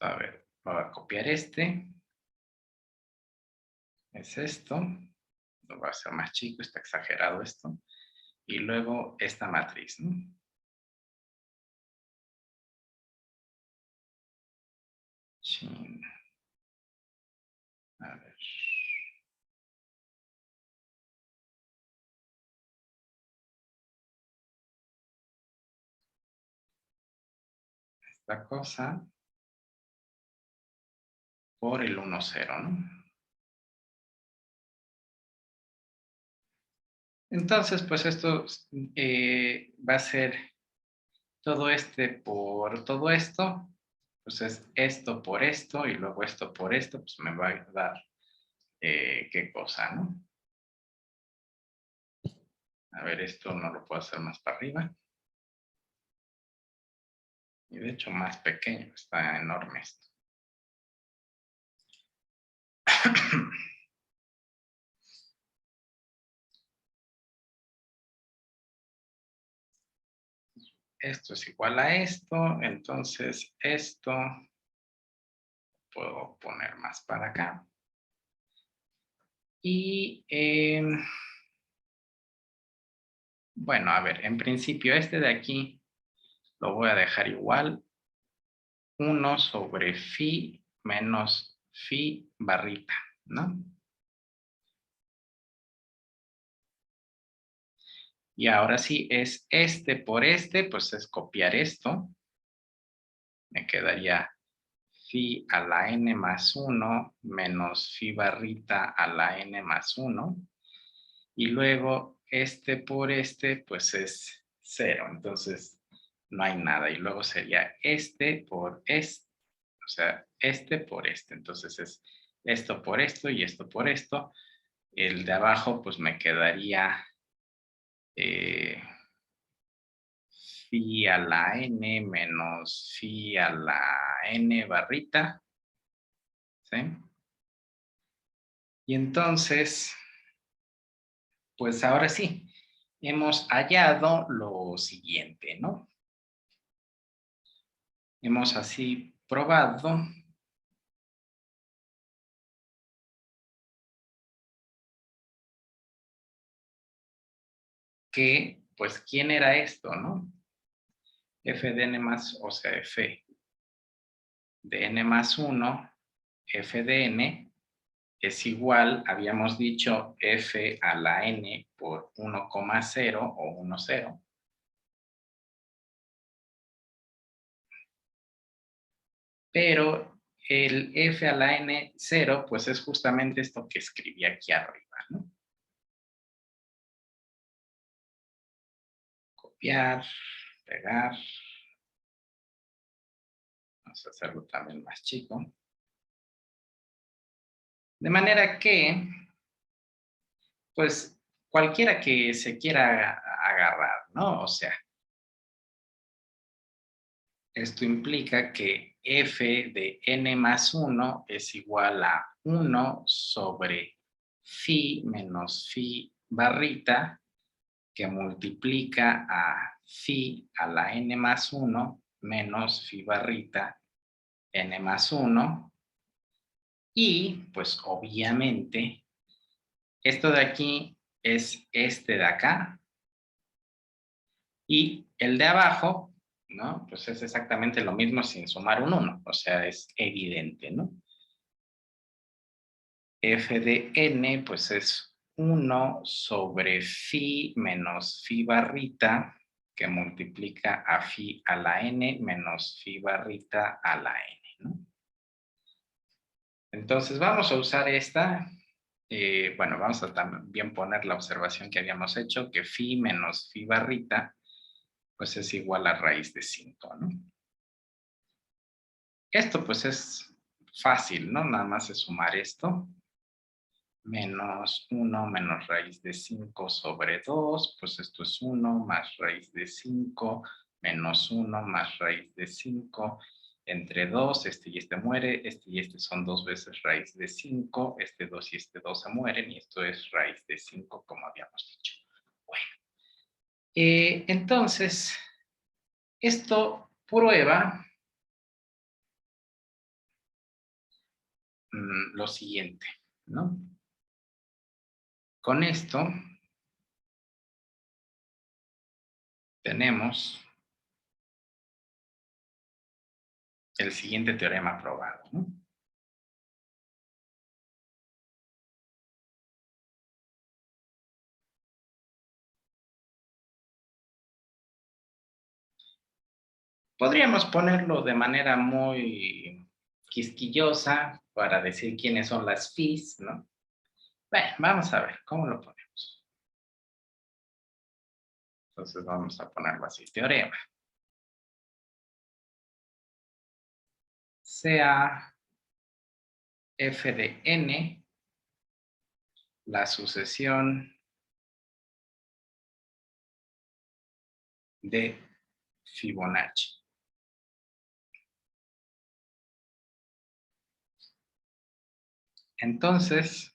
A ver, voy a copiar este. Es esto. Lo voy a hacer más chico, está exagerado esto. Y luego esta matriz, ¿no? Chin. A ver. esta cosa por el 1, 0, ¿no? Entonces, pues esto va a ser todo por todo esto, pues es esto por esto y luego esto por esto, pues me va a dar qué cosa, ¿no? A ver, esto no lo puedo hacer más para arriba. Y de hecho más pequeño, está enorme esto. Esto es igual a esto, entonces esto puedo poner más para acá. Y bueno, a ver, en principio este de aquí lo voy a dejar igual. 1 sobre phi menos phi barrita, ¿no? Y ahora sí es este por este, pues es copiar esto. Me quedaría phi a la n más 1 menos phi barrita a la n más 1. Y luego este por este, pues es 0. Entonces no hay nada. Y luego sería este por este. O sea, este por este. Entonces es esto por esto y esto por esto. El de abajo, pues me quedaría eh, phi a la n menos phi a la n barrita. ¿Sí? Y entonces, pues ahora sí, hemos hallado lo siguiente, ¿no? Hemos así probado que, pues, ¿quién era esto, no? F de n más, o sea, f de n más 1, f de n es igual, habíamos dicho, f a la n por 1,0 o 1, 0. Pero el f a la n 0, pues es justamente esto que escribí aquí arriba, ¿no? Copiar, pegar. Vamos a hacerlo también más chico. De manera que, pues, cualquiera que se quiera agarrar, ¿no? O sea, esto implica que f de n más 1 es igual a 1 sobre phi menos phi barrita, que multiplica a phi a la n más 1 menos phi barrita n más 1. Y, pues, obviamente, esto de aquí es este de acá. Y el de abajo, ¿no? Pues es exactamente lo mismo sin sumar un 1, o sea, es evidente, ¿no? F de n, pues es 1 sobre phi menos phi barrita, que multiplica a phi a la n menos phi barrita a la n, ¿no? Entonces vamos a usar esta, bueno, vamos a también poner la observación que habíamos hecho, que phi menos phi barrita, pues es igual a raíz de 5, ¿no? Esto pues es fácil, ¿no? Nada más es sumar esto. Menos 1 menos raíz de 5 sobre 2, pues esto es 1 más raíz de 5, menos 1 más raíz de 5, entre 2, este y este muere, este y este son 2 veces raíz de 5, este 2 y este 2 se mueren, y esto es raíz de 5, como habíamos dicho. Bueno, entonces, esto prueba lo siguiente, ¿no? Con esto tenemos el siguiente teorema probado, ¿no? Podríamos ponerlo de manera muy quisquillosa para decir quiénes son las Phis, ¿no? Bueno, vamos a ver, ¿cómo lo ponemos? Entonces vamos a ponerlo así, teorema. Sea f de n la sucesión de Fibonacci. Entonces,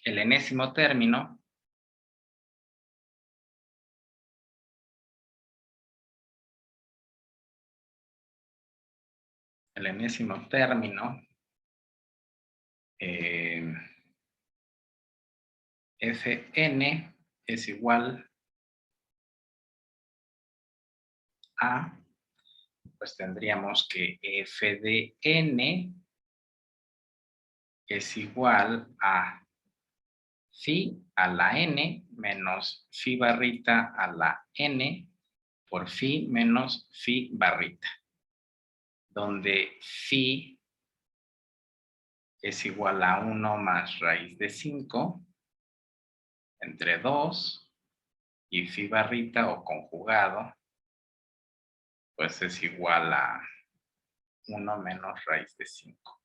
el enésimo término Fn es igual a, pues tendríamos que f de n es igual a phi a la n menos phi barrita a la n por phi menos phi barrita, donde phi es igual a 1 más raíz de 5 entre 2 y phi barrita o conjugado, pues es igual a 1 menos raíz de 5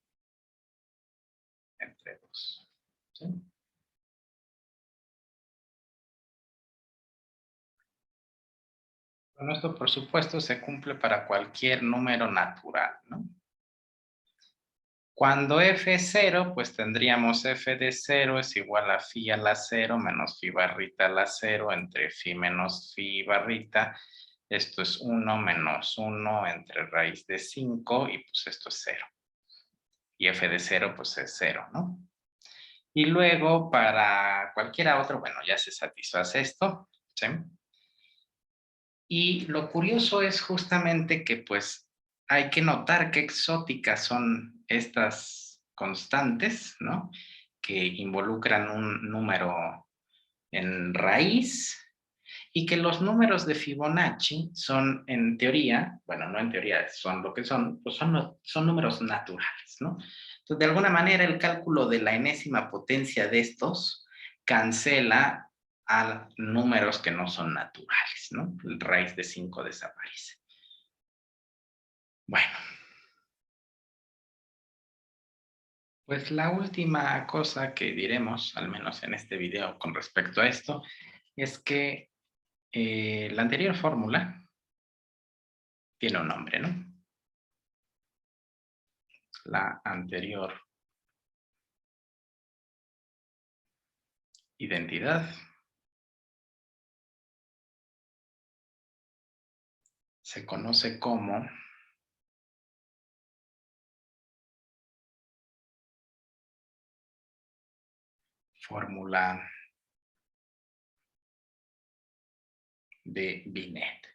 entre 2. ¿Sí? Bueno, esto por supuesto se cumple para cualquier número natural, ¿no? Cuando f es 0, pues tendríamos f de 0 es igual a phi a la 0 menos phi barrita a la 0 entre phi menos phi barrita. Esto es 1 menos 1 entre raíz de 5 y pues esto es 0. Y f de 0 pues es 0, ¿no? Y luego para cualquiera otro, bueno, ya se satisface esto, ¿sí? Y lo curioso es justamente que pues hay que notar qué exóticas son estas constantes, ¿no? Que involucran un número en raíz y que los números de Fibonacci son en teoría, bueno, no en teoría, son lo que son, pues son números naturales, ¿no? Entonces, de alguna manera, el cálculo de la enésima potencia de estos cancela a números que no son naturales, ¿no? El raíz de 5 desaparece. Bueno. Pues la última cosa que diremos, al menos en este video con respecto a esto, es que la anterior fórmula tiene un nombre, ¿no? La anterior identidad se conoce como fórmula de Binet.